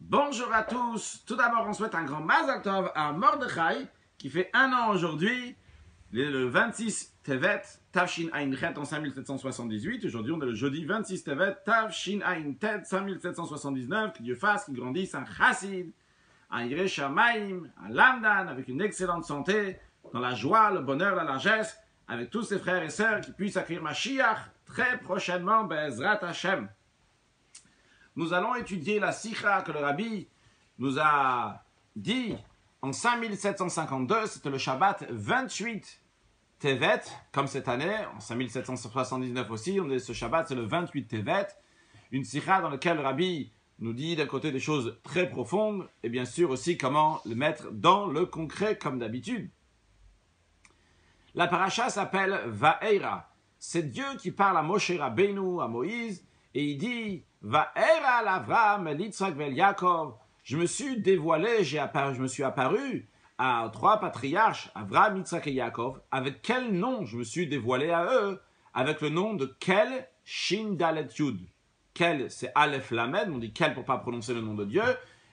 Bonjour à tous. Tout d'abord, on souhaite un grand Mazal Tov à Mordechai qui fait un an aujourd'hui, le 26 Tevet, Tavshin Ain Chet en 5778. Aujourd'hui, on est le jeudi 26 Tevet, Tavshin Ain Tet 5779. Que Dieu fasse qu'il grandisse un chassid, un Yireh Shamayim, un Lamdan, avec une excellente santé, dans la joie, le bonheur, la largesse, avec tous ses frères et sœurs qui puissent accueillir Mashiach très prochainement, Be'ezrat Hashem. Nous allons étudier la sikha que le Rabbi nous a dit en 5752, c'était le Shabbat 28 Tevet, comme cette année, en 5779 aussi, on est ce Shabbat, c'est le 28 Tevet, une sikha dans laquelle le Rabbi nous dit d'un côté des choses très profondes, et bien sûr aussi comment le mettre dans le concret comme d'habitude. La paracha s'appelle Va'era, c'est Dieu qui parle à Moshe Rabbeinu, à Moïse, et il dit Va'era l'Avram, l'Yitzhak vel Yaakov. Je me suis dévoilé, je me suis apparu à trois patriarches, Avram, Yitzhak et Yaakov. Avec quel nom je me suis dévoilé à eux? Avec le nom de Kel Shin Dalet Yud. Kel, c'est Aleph Lamed, on dit Kel pour ne pas prononcer le nom de Dieu.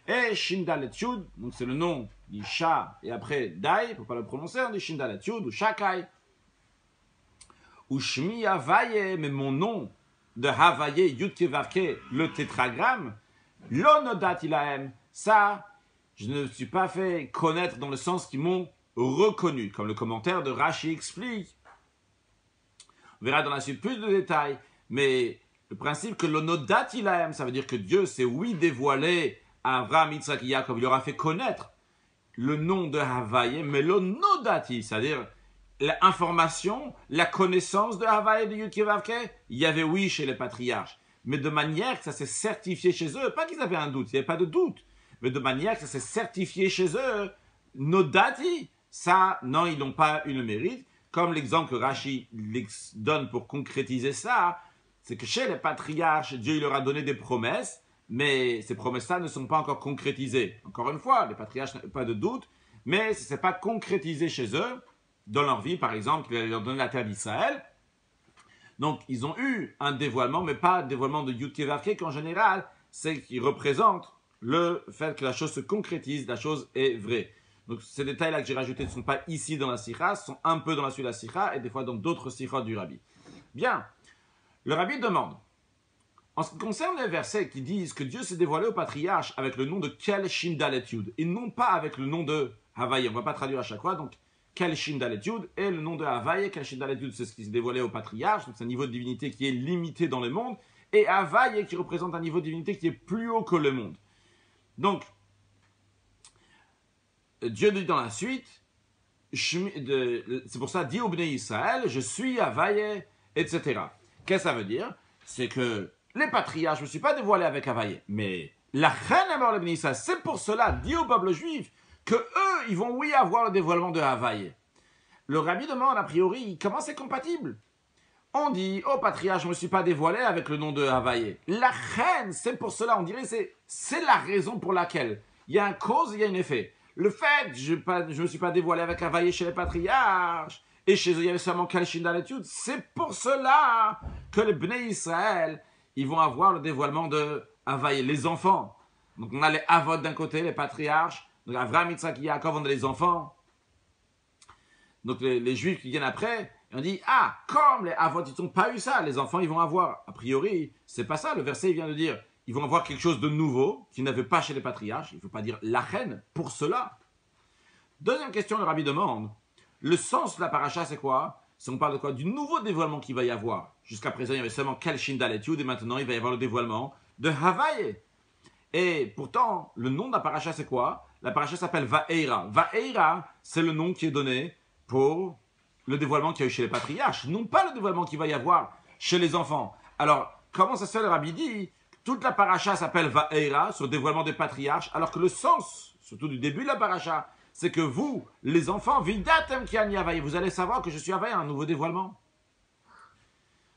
Et Shin Dalet Yud, donc c'est le nom d'Isha, et après Dai, pour ne pas le prononcer, on dit Shin Dalet Yud ou Shakai. Ou Shmi Havaye, mais mon nom de Havaye, Yudke Vavke, le tétragramme, l'onodat ilahem, ça, je ne me suis pas fait connaître dans le sens qu'ils m'ont reconnu, comme le commentaire de Rashi explique. On verra dans la suite plus de détails, mais le principe que l'onodat ilahem, ça veut dire que Dieu s'est oui dévoilé à Avraham, Yitzhak et Yaakov, il leur a fait connaître le nom de Havaye, mais l'onodati, c'est-à-dire l'information, la connaissance de Havaï et de Yudke Vavke, il y avait oui chez les patriarches, mais de manière que ça s'est certifié chez eux, pas qu'ils avaient un doute, il n'y avait pas de doute, mais de manière que ça s'est certifié chez eux, Nodati, ça, non, ils n'ont pas eu le mérite, comme l'exemple que Rashi donne pour concrétiser ça, c'est que chez les patriarches, Dieu il leur a donné des promesses, mais ces promesses-là ne sont pas encore concrétisées. Encore une fois, les patriarches n'avaient pas de doute, mais ce n'est pas concrétisé chez eux, dans leur vie, par exemple, qu'il allait leur donner la terre d'Israël. Donc, ils ont eu un dévoilement, mais pas un dévoilement de Yudke Vavke, qu'en général, c'est qui représente le fait que la chose se concrétise, la chose est vraie. Donc, ces détails-là que j'ai rajoutés ne sont pas ici dans la sikha, sont un peu dans la suite de la sikha, et des fois dans d'autres sikhas du Rabbi. Bien, le Rabbi demande, en ce qui concerne les versets qui disent que Dieu s'est dévoilé au patriarche avec le nom de Kel Shin Dalet Yud, et non pas avec le nom de Havaï, on ne va pas traduire à chaque fois, donc Kel Shin Dalet Yud, et le nom de Havaï, Kel Shin Dalet Yud, c'est ce qui s'est dévoilé au patriarche, donc c'est un niveau de divinité qui est limité dans le monde, et Havaï qui représente un niveau de divinité qui est plus haut que le monde. Donc, Dieu dit dans la suite, c'est pour ça, dit au Bnei Israël, je suis Havaï, etc. Qu'est-ce que ça veut dire? C'est que les patriarches, je ne me suis pas dévoilé avec Havaï, mais la reine est mort le Bnei Israël, c'est pour cela, dit au peuple juif, que eux, ils vont oui avoir le dévoilement de Havaï. Le Rabbi demande a priori comment c'est compatible. On dit au patriarche, je ne me suis pas dévoilé avec le nom de Havaï. La reine, c'est pour cela, on dirait c'est la raison pour laquelle il y a une cause, il y a un effet. Le fait que je ne me suis pas dévoilé avec Havaï chez les patriarches, et chez eux il y avait seulement Kel Shin Dalet Yud, c'est pour cela que les Bnei Israël, ils vont avoir le dévoilement de Havaï, les enfants. Donc on a les Avot d'un côté, les patriarches, donc Avraham, Yitzhak et Yaakov, on a les enfants. Donc les Juifs qui viennent après, on dit, ah, comme les Avot, ils n'ont pas eu ça, les enfants, ils vont avoir. A priori, c'est pas ça, le verset, il vient de dire, ils vont avoir quelque chose de nouveau, qu'ils n'avaient pas chez les patriarches, il ne faut pas dire la reine, pour cela. Deuxième question, le Rabbi demande, le sens de la paracha, c'est quoi? Si on parle de quoi? Du nouveau dévoilement qu'il va y avoir. Jusqu'à présent, il y avait seulement Kel Shin Dalet Yud, et maintenant, il va y avoir le dévoilement de Havaï. Et pourtant, le nom de la paracha, c'est quoi? La paracha s'appelle Va'era. Va'era, c'est le nom qui est donné pour le dévoilement qu'il y a eu chez les patriarches, non pas le dévoilement qu'il va y avoir chez les enfants. Alors, comment ça se fait, le Rabbi dit, toute la paracha s'appelle Va'era, sur le dévoilement des patriarches, alors que le sens, surtout du début de la paracha, c'est que vous, les enfants, Vidatem ki ani Havaï, vous allez savoir que je suis Havaï, un nouveau dévoilement.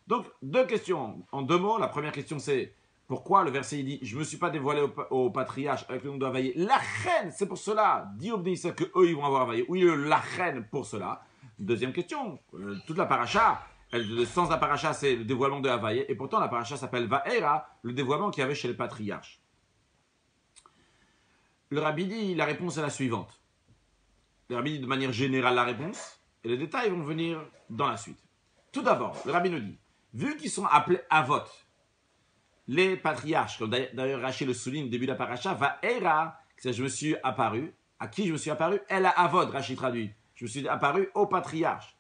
Donc, deux questions. En deux mots, la première question c'est, pourquoi le verset il dit, je ne me suis pas dévoilé au patriarche avec le nom de Havaï. La reine, c'est pour cela. Dit au Bnei Israël que eux ils vont avoir Havaï. Oui, la reine pour cela. Deuxième question. Toute la paracha, le sens de la paracha c'est le dévoilement de Havaï. Et pourtant la paracha s'appelle Va'era, le dévoilement qu'il y avait chez les patriarches. le rabbi dit, la réponse est la suivante. Le rabbi dit de manière générale la réponse, et les détails vont venir dans la suite. Tout d'abord, le rabbi nous dit, vu qu'ils sont appelés Avot, les patriarches, comme d'ailleurs Rachid le souligne au début de la paracha, va era, c'est je me suis apparu. À qui je me suis apparu? Elle a Avod, Rachid traduit. Je me suis apparu aux patriarches.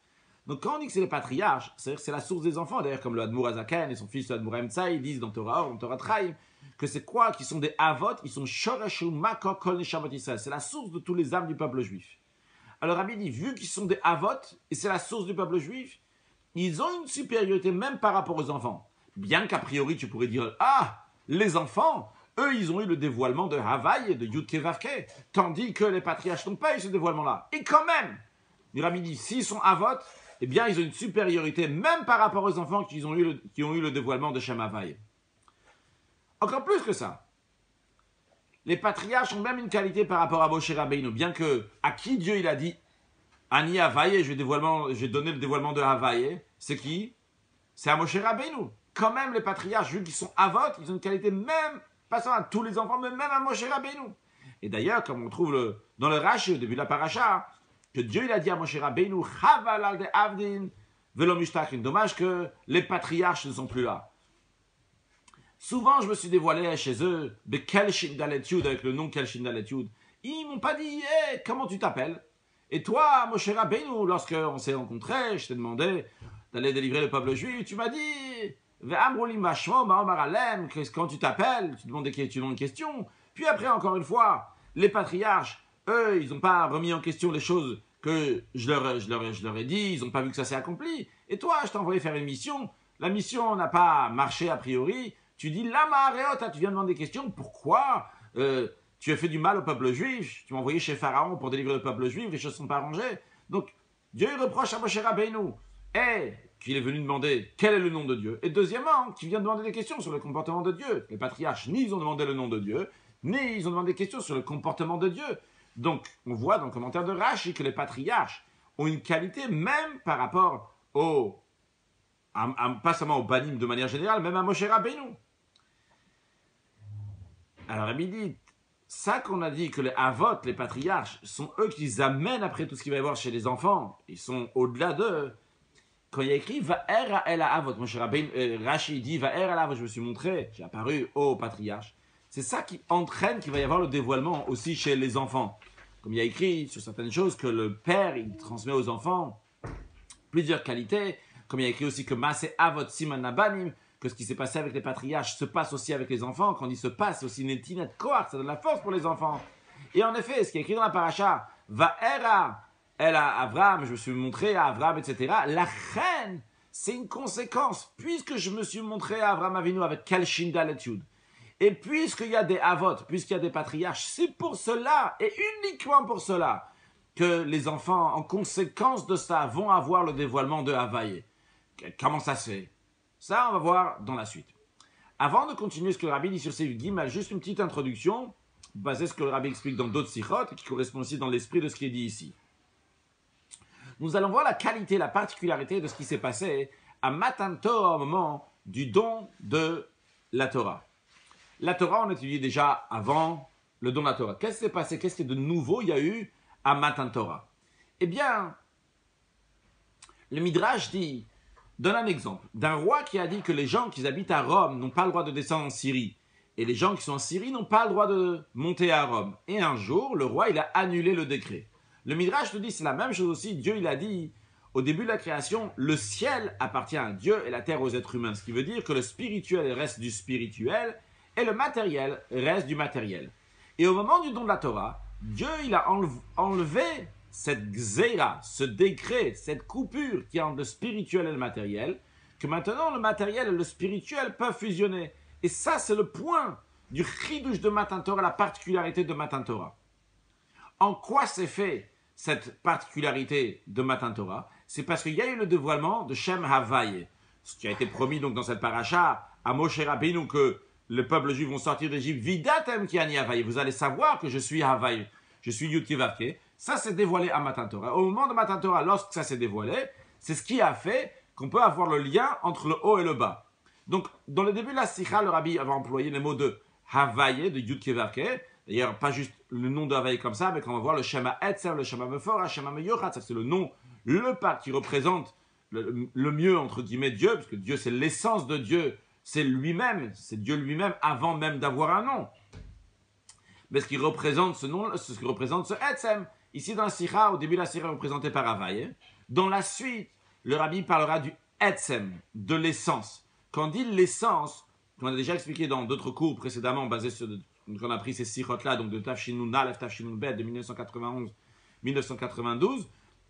Donc quand on dit que c'est les patriarches, c'est-à-dire que c'est la source des enfants, d'ailleurs comme le Admour Azaken et son fils le Admour Emtsa, ils disent dans Torah Or, dans Torah Traim, que c'est quoi? Qu'ils sont des Avot, ils sont Shoreshu Makor Kol Neshamot Israël. C'est la source de tous les âmes du peuple juif. Alors Rabbi dit, vu qu'ils sont des Avot, et c'est la source du peuple juif, ils ont une supériorité même par rapport aux enfants. Bien qu'a priori tu pourrais dire, ah, les enfants, eux, ils ont eu le dévoilement de Havaï et de Yudke Vavke, tandis que les patriarches n'ont pas eu ce dévoilement-là. Et quand même, le Rabbi dit, s'ils sont Avot, eh bien, ils ont une supériorité, même par rapport aux enfants qui ont eu le dévoilement de Shem Havaï. Encore plus que ça, les patriarches ont même une qualité par rapport à Moshe Rabbeinu, bien que, à qui Dieu il a dit, Ani Havaï, je vais donner le dévoilement de Havaï, c'est qui? C'est à Moshe Rabbeinu. Quand même, les patriarches, vu qu'ils sont Avot, ils ont une qualité même, pas seulement à tous les enfants, mais même à Moshe Rabbeinu. Et d'ailleurs, comme on trouve dans le Rashi, au début de la paracha, que Dieu il a dit à Moshe Rabbeinu, Chaval al de Avdin, velo mishtachrin. Dommage que les patriarches ne sont plus là. Souvent, je me suis dévoilé chez eux, Bekel Shindalet Yud, avec le nom Kel Shindalet Yud. Ils m'ont pas dit, hey, comment tu t'appelles? Et toi, Moshe Rabbeinu, lorsqu'on s'est rencontrés, je t'ai demandé d'aller délivrer le peuple juif, tu m'as dit, quand tu t'appelles, tu demandes une question. Puis après, encore une fois, les patriarches, eux, ils n'ont pas remis en question les choses que je leur ai dit, ils n'ont pas vu que ça s'est accompli. Et toi, je t'ai envoyé faire une mission. La mission n'a pas marché a priori. Tu dis, Lama Areota, tu viens demander des questions. Pourquoi tu as fait du mal au peuple juif? Tu m'as envoyé chez Pharaon pour délivrer le peuple juif, les choses ne sont pas arrangées. Donc, Dieu reproche à Moshe Rabbeinu. Qu'il est venu demander quel est le nom de Dieu. Et deuxièmement, qu'il vient demander des questions sur le comportement de Dieu. Les patriarches, ni ils ont demandé le nom de Dieu, ni ils ont demandé des questions sur le comportement de Dieu. Donc, on voit dans le commentaire de Rashi que les patriarches ont une qualité même par rapport pas seulement au Banim de manière générale, même à Moshe Rabbeinu. Alors, il dit, ça qu'on a dit que les Avot, les patriarches, sont eux qui amènent après tout ce qu'il va y avoir chez les enfants. Ils sont au-delà d'eux. Quand il y a écrit Va'era el Avot, Moshe Rabbeinu, Rashi dit Va'era el Avot, je me suis montré, j'ai apparu au patriarche. C'est ça qui entraîne qu'il va y avoir le dévoilement aussi chez les enfants. Comme il y a écrit sur certaines choses que le père il transmet aux enfants plusieurs qualités. Comme il y a écrit aussi que Maase Avot Siman Nabanim, que ce qui s'est passé avec les patriarches se passe aussi avec les enfants. Quand il se passe, c'est aussi Netinet Koach, ça donne la force pour les enfants. Et en effet, ce qui est écrit dans la paracha, Va'era elle a Abraham, je me suis montré à Abraham, etc. La reine, c'est une conséquence. Puisque je me suis montré à Abraham Avinu avec Kel Shindalet Yud, et puisqu'il y a des Avot, puisqu'il y a des patriarches, c'est pour cela, et uniquement pour cela, que les enfants, en conséquence de ça, vont avoir le dévoilement de Havaï. Comment ça se fait? Ça, on va voir dans la suite. Avant de continuer ce que le Rabbi dit sur Seif Gimel, juste une petite introduction, basée sur ce que le Rabbi explique dans d'autres sichot, qui correspond aussi dans l'esprit de ce qui est dit ici. Nous allons voir la qualité, la particularité de ce qui s'est passé à Matan Torah au moment du don de la Torah. La Torah, on étudiait déjà avant le don de la Torah. Qu'est-ce qui s'est passé? Qu'est-ce que de nouveau il y a eu à Matan Torah? Eh bien, le Midrash donne un exemple d'un roi qui a dit que les gens qui habitent à Rome n'ont pas le droit de descendre en Syrie. Et les gens qui sont en Syrie n'ont pas le droit de monter à Rome. Et un jour, le roi, il a annulé le décret. Le Midrash nous dit c'est la même chose aussi. Dieu, il a dit, au début de la création, le ciel appartient à Dieu et la terre aux êtres humains. Ce qui veut dire que le spirituel reste du spirituel et le matériel reste du matériel. Et au moment du don de la Torah, Dieu, il a enlevé cette gzeira, ce décret, cette coupure qui est entre le spirituel et le matériel, que maintenant le matériel et le spirituel peuvent fusionner. Et ça, c'est le point du chidouche de Matan Torah, la particularité de Matan Torah. En quoi c'est fait cette particularité de Matan Torah? C'est parce qu'il y a eu le dévoilement de Shem Havaï, ce qui a été promis donc dans cette paracha à Moshe Rabbeinu que le peuple juif vont sortir d'Égypte. Vidatem ki ani Havaï, vous allez savoir que je suis Havaï, je suis Yudke Vavke. Ça s'est dévoilé à Matan Torah. Au moment de Matan Torah, lorsque ça s'est dévoilé, c'est ce qui a fait qu'on peut avoir le lien entre le haut et le bas. Donc, dans le début de la Sikha, le Rabbi avait employé les mots de Havaye de Yud Kevarke. D'ailleurs, pas juste le nom de Havaye comme ça, mais quand on va voir le Shema Etzem, le Shema Meforah, Shema Meyochat, ça c'est le nom, le pas qui représente le mieux, entre guillemets, Dieu, parce que Dieu c'est l'essence de Dieu, c'est lui-même, c'est Dieu lui-même avant même d'avoir un nom. Mais ce qui représente ce nom, ce qui représente ce Etzem. Ici dans la Sikha, au début de la Sikha, représenté par Havaye. Dans la suite, le Rabbi parlera du Etzem, de l'essence. Quand on dit l'essence, qu'on a déjà expliqué dans d'autres cours précédemment, basés sur qu'on a pris ces sirotes-là, donc de Tafshin Nun Aleph, Tafshin Nun Bet, de 1991-1992,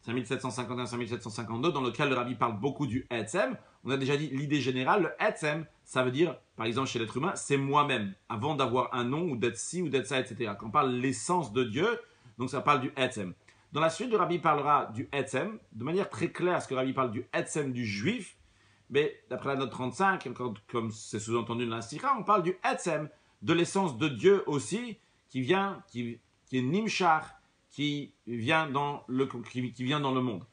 5751-5752, dans lequel le Rabbi parle beaucoup du Etzem. On a déjà dit l'idée générale, le Etzem, ça veut dire, par exemple chez l'être humain, c'est moi-même, avant d'avoir un nom, ou d'être ci, ou d'être ça, etc. Quand on parle de l'essence de Dieu, donc ça parle du Etzem. Dans la suite, le Rabbi parlera du Etzem, de manière très claire, ce que le Rabbi parle du Etzem du juif, mais d'après la note 35, comme c'est sous-entendu dans la Sikha, on parle du Etzem, de l'essence de Dieu aussi, qui est Nimshach, qui vient dans le monde.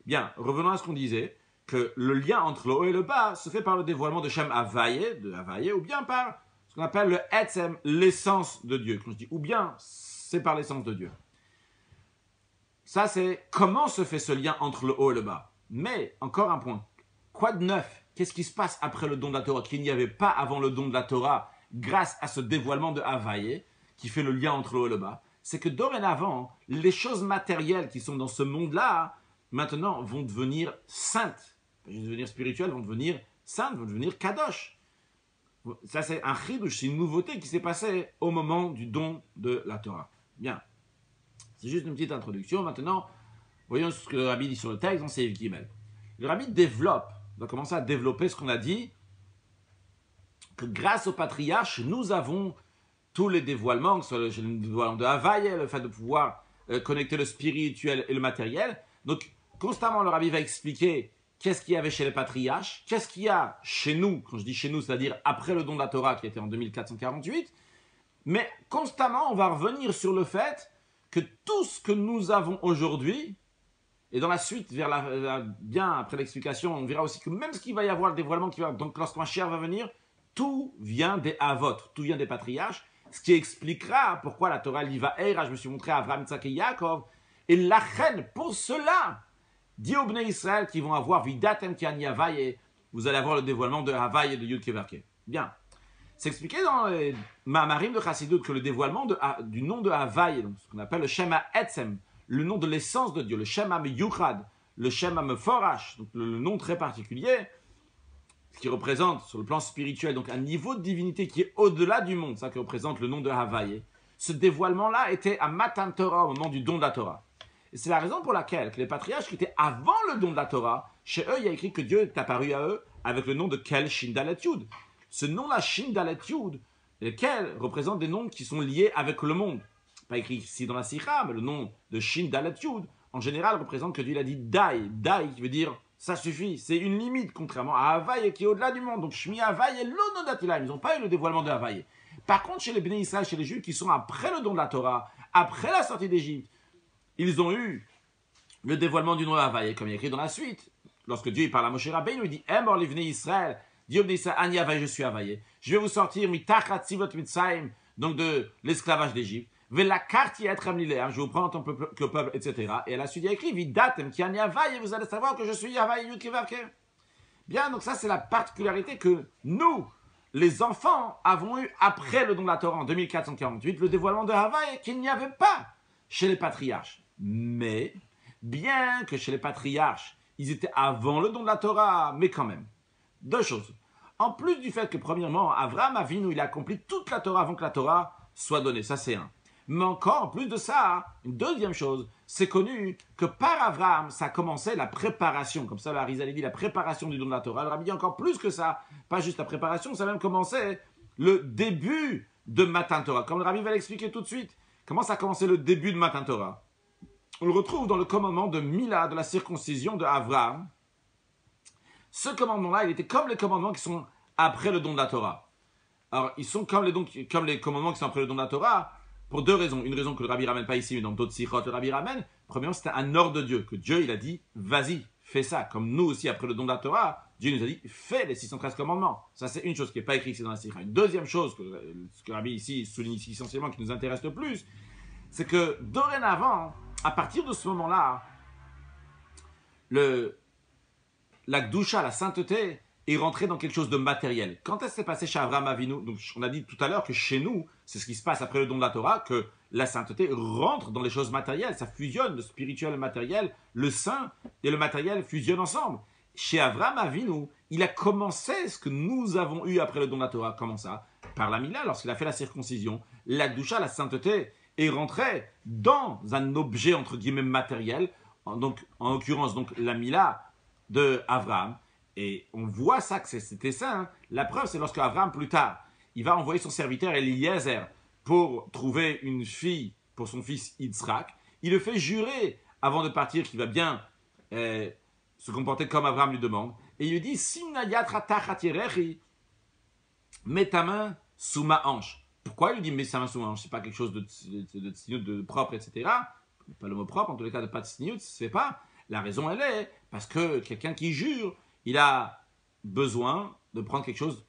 Bien, revenons à ce qu'on disait, que le lien entre le haut et le bas se fait par le dévoilement de Shem Havaye, ou bien par ce qu'on appelle le Etzem, l'essence de Dieu. Quand je dis ou bien, c'est par l'essence de Dieu. Ça, c'est comment se fait ce lien entre le haut et le bas. Mais, encore un point, quoi de neuf? Qu'est-ce qui se passe après le don de la Torah, qu'il n'y avait pas avant le don de la Torah, grâce à ce dévoilement de Havaye, qui fait le lien entre le haut et le bas? C'est que dorénavant, les choses matérielles qui sont dans ce monde-là, maintenant, vont devenir saintes. Pas juste devenir spirituelles, vont devenir saintes, vont devenir kadosh. Ça, c'est un chidouche, c'est une nouveauté qui s'est passée au moment du don de la Torah. Bien. C'est juste une petite introduction. Maintenant, voyons ce que le Rabbi dit sur le texte dans Seif Gimel. Le Rabbi va commencer à développer ce qu'on a dit, que grâce au patriarche, nous avons tous les dévoilements, que ce soit le dévoilement de Havaye, le fait de pouvoir connecter le spirituel et le matériel. Donc, constamment, le Rabbi va expliquer qu'est-ce qu'il y avait chez les patriarches, qu'est-ce qu'il y a chez nous, quand je dis chez nous, c'est-à-dire après le don de la Torah qui était en 2448, mais constamment, on va revenir sur le fait que tout ce que nous avons aujourd'hui, et dans la suite, bien après l'explication, on verra aussi que même ce qu'il va y avoir, le dévoilement qui va, donc lorsqu'un cher va venir, tout vient des Avot, tout vient des patriarches, ce qui expliquera pourquoi la Torah elle y va, je me suis montré à Abraham, Yitzhak et Yaakov, et la reine, pour cela, dit aux Bnei Israël qui vont avoir Vidatem ki ani Havaye, vous allez avoir le dévoilement de Havaye et de Yud Kevarke. Bien. C'est expliqué dans les Ma'amarim de Chassidut que le dévoilement du nom de Havaye, donc ce qu'on appelle le Shema Etzem, le nom de l'essence de Dieu, le Shema Meyuchad, le Shema Meforash, donc le nom très particulier, ce qui représente sur le plan spirituel donc un niveau de divinité qui est au-delà du monde, ça qui représente le nom de Havaye. Ce dévoilement-là était à Matan Torah au moment du don de la Torah. Et c'est la raison pour laquelle que les patriarches qui étaient avant le don de la Torah, chez eux, il y a écrit que Dieu est apparu à eux avec le nom de Kel Shin Dalet Yud. Ce nom-là, Shin Dalet Yud, lequel représente des noms qui sont liés avec le monde. Pas écrit ici dans la Sikha, mais le nom de Shin Dalet Yud, en général, représente que Dieu a dit Dai. Dai, qui veut dire ça suffit, c'est une limite, contrairement à Havaye qui est au-delà du monde. Donc Shmi Havaye et l'Onodatilah, ils n'ont pas eu le dévoilement de Havaye. Par contre, chez les Bnei Israël, chez les Juifs qui sont après le don de la Torah, après la sortie d'Égypte, ils ont eu le dévoilement du nom de Havaye, comme il est écrit dans la suite. Lorsque Dieu parle à Moshe Rabbeinu, il dit Emor les Bnei Israël, dit aux Bnei Israël, Ani Havaye, je suis Havaye. Je vais vous sortir mitachat sivot mitzaim, donc de l'esclavage d'Égypte. Vela karti etrem lileam, je vais vous prendre en tant que peuple, etc. Et à la suite, il y a écrit Vidatem ki ani Havaye, vous allez savoir que je suis Havaye Yud Kevarke. Bien, donc ça c'est la particularité que nous, les enfants, avons eu après le don de la Torah en 2448, le dévoilement de Havaye qu'il n'y avait pas chez les patriarches. Mais, bien que chez les patriarches, ils étaient avant le don de la Torah, mais quand même. Deux choses. En plus du fait que, premièrement, Avraham Avinu, il a accompli toute la Torah avant que la Torah soit donnée. Ça, c'est un. Mais encore, en plus de ça, une deuxième chose, c'est connu que par Avraham, ça a commencé la préparation. Comme ça, le Harizal dit la préparation du don de la Torah. Le Rabbi dit encore plus que ça. Pas juste la préparation, ça a même commencé le début de Matan Torah. Comme le Rabbi va l'expliquer tout de suite. Comment ça a commencé le début de Matan Torah? On le retrouve dans le commandement de Mila, de la circoncision de Avraham. Ce commandement-là, il était comme les commandements qui sont après le don de la Torah. Alors, ils sont comme les commandements qui sont après le don de la Torah, pour deux raisons. Une raison que le Rabbi ramène pas ici, mais dans d'autres sikhot, le Rabbi ramène. Premièrement, c'était un ordre de Dieu, que Dieu, il a dit, vas-y, fais ça. Comme nous aussi, après le don de la Torah, Dieu nous a dit, fais les 613 commandements. Ça, c'est une chose qui n'est pas écrite ici dans la Sikha. Une deuxième chose, ce que Rabbi ici souligne ici essentiellement, qui nous intéresse le plus, c'est que dorénavant, à partir de ce moment-là, la Gdusha, la sainteté, est rentrée dans quelque chose de matériel. Quand est-ce que c'est passé chez Avraham Avinu? Donc, on a dit tout à l'heure que chez nous, c'est ce qui se passe après le don de la Torah, que la sainteté rentre dans les choses matérielles. Ça fusionne, le spirituel et le matériel, le saint et le matériel fusionnent ensemble. Chez Avraham Avinu, il a commencé ce que nous avons eu après le don de la Torah. Comment ça? Par la Mila, lorsqu'il a fait la circoncision. La Gdusha, la sainteté, est rentrée dans un objet, entre guillemets, matériel. Donc, en l'occurrence, donc, la Mila de Avraham. Et on voit ça, que c'était ça. Hein. La preuve, c'est lorsque Avraham, plus tard, il va envoyer son serviteur Eliezer pour trouver une fille pour son fils Yitzhak. Il le fait jurer, avant de partir, qu'il va bien se comporter comme Avraham lui demande. Et il lui dit, mets ta main sous ma hanche. Pourquoi il lui dit, mets sa main sous ma hanche? C'est pas quelque chose de propre, etc. Pas le mot propre, en tous les cas, de pas de sniout, c'est pas. La raison, elle est parce que quelqu'un qui jure, il a besoin de prendre quelque chose,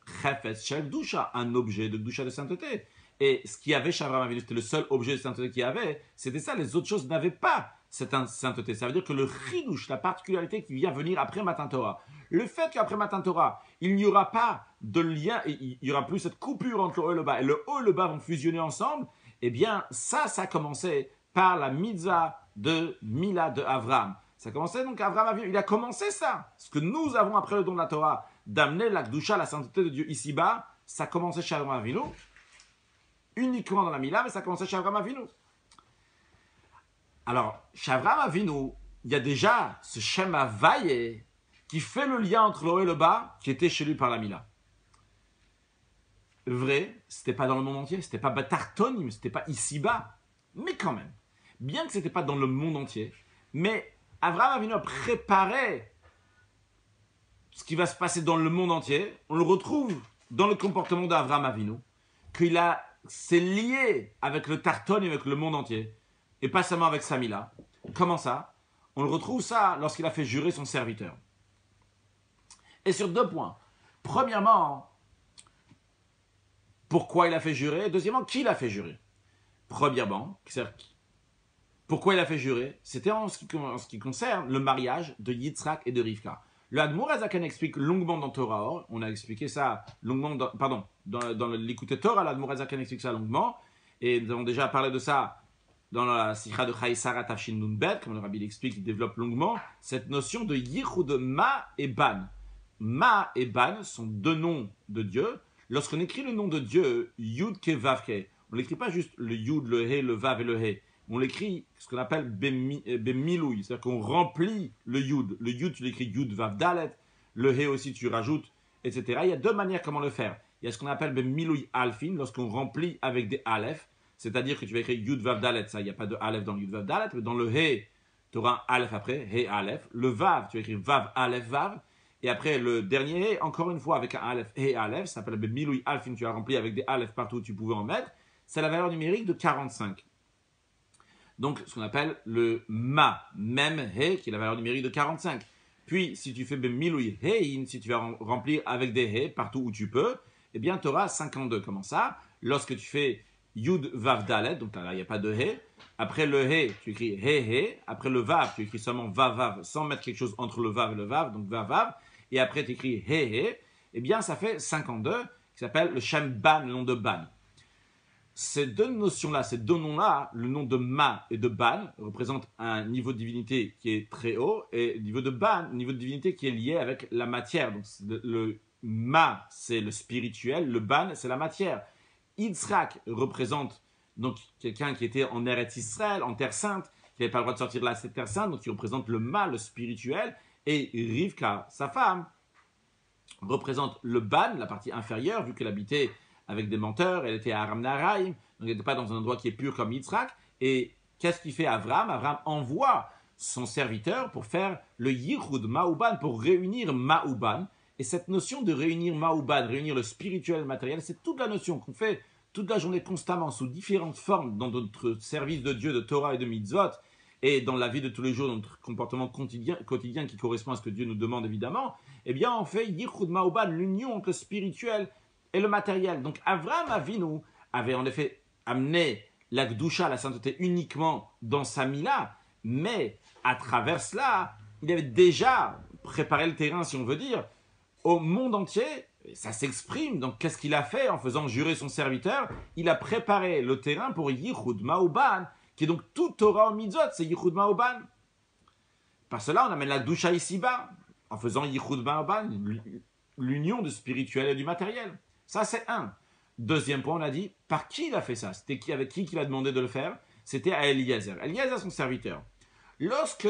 un objet de doucha de sainteté. Et ce qu'il y avait chez Avraham Avinu, c'était le seul objet de sainteté qu'il y avait, c'était ça. Les autres choses n'avaient pas cette sainteté. Ça veut dire que le chidouche, la particularité qui vient venir après Matan Torah, le fait qu'après Matan Torah, il n'y aura pas de lien, il n'y aura plus cette coupure entre le haut et le bas, et le haut et le bas vont fusionner ensemble, eh bien, ça a commencé par la mitzvah de Mila de Avraham. Ça a commencé donc Avraham Avinu, il a commencé ça. Ce que nous avons après le don de la Torah, d'amener la Gdusha, la sainteté de Dieu ici-bas, ça a commencé chez Avraham Avinu, uniquement dans la Mila, mais ça a commencé chez Avraham Avinu. Alors, chez Avraham Avinu, il y a déjà ce Shem Havaye qui fait le lien entre le haut et le bas, qui était chez lui par la Mila. Vrai, c'était pas dans le monde entier, c'était pas Batartonim, c'était pas ici-bas, mais quand même. Bien que c'était pas dans le monde entier, mais Avraham Avinu a préparé ce qui va se passer dans le monde entier. On le retrouve dans le comportement d'Avraham Avinu, c'est lié avec le Tarton et avec le monde entier, et pas seulement avec Samila. Comment ça? On le retrouve ça lorsqu'il a fait jurer son serviteur. Et sur deux points. Premièrement, pourquoi il a fait jurer? Deuxièmement, qui l'a fait jurer? Premièrement, pourquoi il a fait jurer? C'était en ce qui concerne le mariage de Yitzhak et de Rivka. Le Admour Azaken explique longuement dans Torah Or, on a expliqué ça longuement, dans l'écoute Torah, l'Admour Azaken explique ça longuement, et nous avons déjà parlé de ça dans la Sikha de Chaïsara Tafshin Nunbet, comme le Rabbi l'explique, il développe longuement, cette notion de Yichud de Ma et Ban. Ma et Ban sont deux noms de Dieu. Lorsqu'on écrit le nom de Dieu, Yud Ke Vav Ke, on n'écrit pas juste le Yud, le He, le Vav et le He. On l'écrit ce qu'on appelle Bemilouï, c'est-à-dire qu'on remplit le Yud. Le Yud, tu l'écris Yud Vav Dalet, le He aussi, tu rajoutes, etc. Il y a deux manières comment le faire. Il y a ce qu'on appelle Bemilouï Alfin, lorsqu'on remplit avec des Aleph, c'est-à-dire que tu vas écrire Yud Vav Dalet, ça, il n'y a pas de Aleph dans le Yud Vav Dalet, mais dans le He, tu auras un Aleph après, He Aleph. Le Vav, tu vas écrire Vav Aleph Vav. Et après, le dernier He, encore une fois, avec un Aleph, He Aleph, ça s'appelle Bemilouï Alfin, tu as rempli avec des Aleph partout où tu pouvais en mettre. C'est la valeur numérique de 45. Donc, ce qu'on appelle le Ma, même He, qui est la valeur numérique de 45. Puis, si tu fais Bemilouï Hein, si tu vas remplir avec des He partout où tu peux, eh bien, tu auras 52. Comment ça? Lorsque tu fais Yud Vav Dalet, donc là, il n'y a pas de He. Après le He, tu écris He He. Après le Vav, tu écris seulement Vav Vav, sans mettre quelque chose entre le Vav et le Vav, donc Vav Vav. Et après, tu écris He He. Eh bien, ça fait 52, qui s'appelle le Shem Ban, le nom de Ban. Ces deux notions-là, ces deux noms-là, le nom de Ma et de Ban, représentent un niveau de divinité qui est très haut, et le niveau de Ban, un niveau de divinité qui est lié avec la matière. Donc, le Ma, c'est le spirituel, le Ban, c'est la matière. Yitzhak représente donc quelqu'un qui était en Eretz Israël, en Terre Sainte, qui n'avait pas le droit de sortir de la Terre Sainte, donc il représente le Ma, le spirituel, et Rivka, sa femme, représente le Ban, la partie inférieure, vu qu'elle habitait avec des menteurs, elle était à Aram Naharaim, donc elle n'était pas dans un endroit qui est pur comme Yitzhak. Et qu'est-ce qu'il fait Avraham? Avraham envoie son serviteur pour faire le Yichud Ma'uban, pour réunir Ma'uban. Et cette notion de réunir Ma'uban, réunir le spirituel et le matériel, c'est toute la notion qu'on fait toute la journée constamment sous différentes formes dans notre service de Dieu, de Torah et de Mitzvot. et dans la vie de tous les jours, notre comportement quotidien qui correspond à ce que Dieu nous demande évidemment, eh bien on fait Yichud Ma'uban, l'union entre le spirituel et le matériel. Donc Avraham Avinu avait en effet amené la Gdusha, la sainteté uniquement dans sa Mila, mais à travers cela, il avait déjà préparé le terrain, si on veut dire, au monde entier. Ça s'exprime. Donc, qu'est-ce qu'il a fait en faisant jurer son serviteur? Il a préparé le terrain pour Yichud Ma'uban, qui est donc tout Torah au Mitzvot, c'est Yichud Ma'uban. Par cela, on amène la Gdusha ici-bas, en faisant Yichud Ma'uban, l'union du spirituel et du matériel. Ça, c'est un. Deuxième point, on a dit, par qui il a fait ça? C'était avec qui qu'il a demandé de le faire? C'était à Eliezer. Eliezer, son serviteur. Lorsque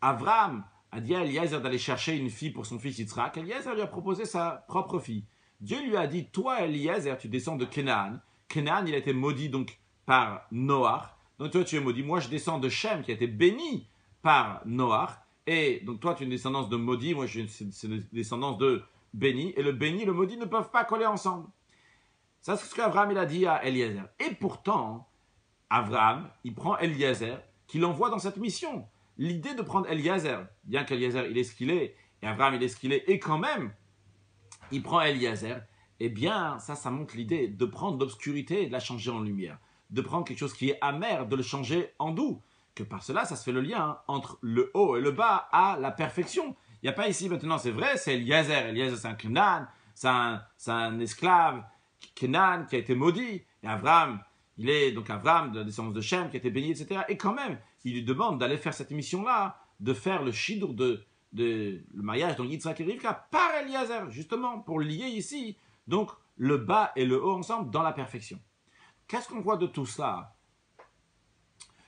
Avraham a dit à Eliezer d'aller chercher une fille pour son fils Yitzhak, Eliezer lui a proposé sa propre fille. Dieu lui a dit, toi Eliezer, tu descends de Canaan. Canaan, il a été maudit donc par Noach. Donc toi tu es maudit. Moi je descends de Shem qui a été béni par Noach. Et donc toi tu es une descendance de maudit, moi je suis une descendance de béni. Et le béni et le maudit ne peuvent pas coller ensemble. Ça c'est ce qu'Avraham il a dit à Eliezer. Et pourtant, Avraham, il prend Eliezer, qu'il envoie dans cette mission. L'idée de prendre Eliezer, bien qu'Eliezer il est ce qu'il est, et Avraham il est ce qu'il est, et quand même, il prend Eliezer, eh bien, ça montre l'idée de prendre l'obscurité et de la changer en lumière. De prendre quelque chose qui est amer, de le changer en doux. Que par cela, ça se fait le lien entre le haut et le bas à la perfection. Il n'y a pas ici maintenant, c'est vrai, c'est Eliezer. Eliezer, c'est un Kenan, c'est un esclave, Kenan qui a été maudit. Et Avraham, il est donc Avraham de la descendance de Shem qui a été béni, etc. Et quand même, il lui demande d'aller faire cette mission-là, de faire le shidur le mariage dont Yitzhak et Rivka par Eliezer, justement, pour lier ici, donc, le bas et le haut ensemble dans la perfection. Qu'est-ce qu'on voit de tout cela?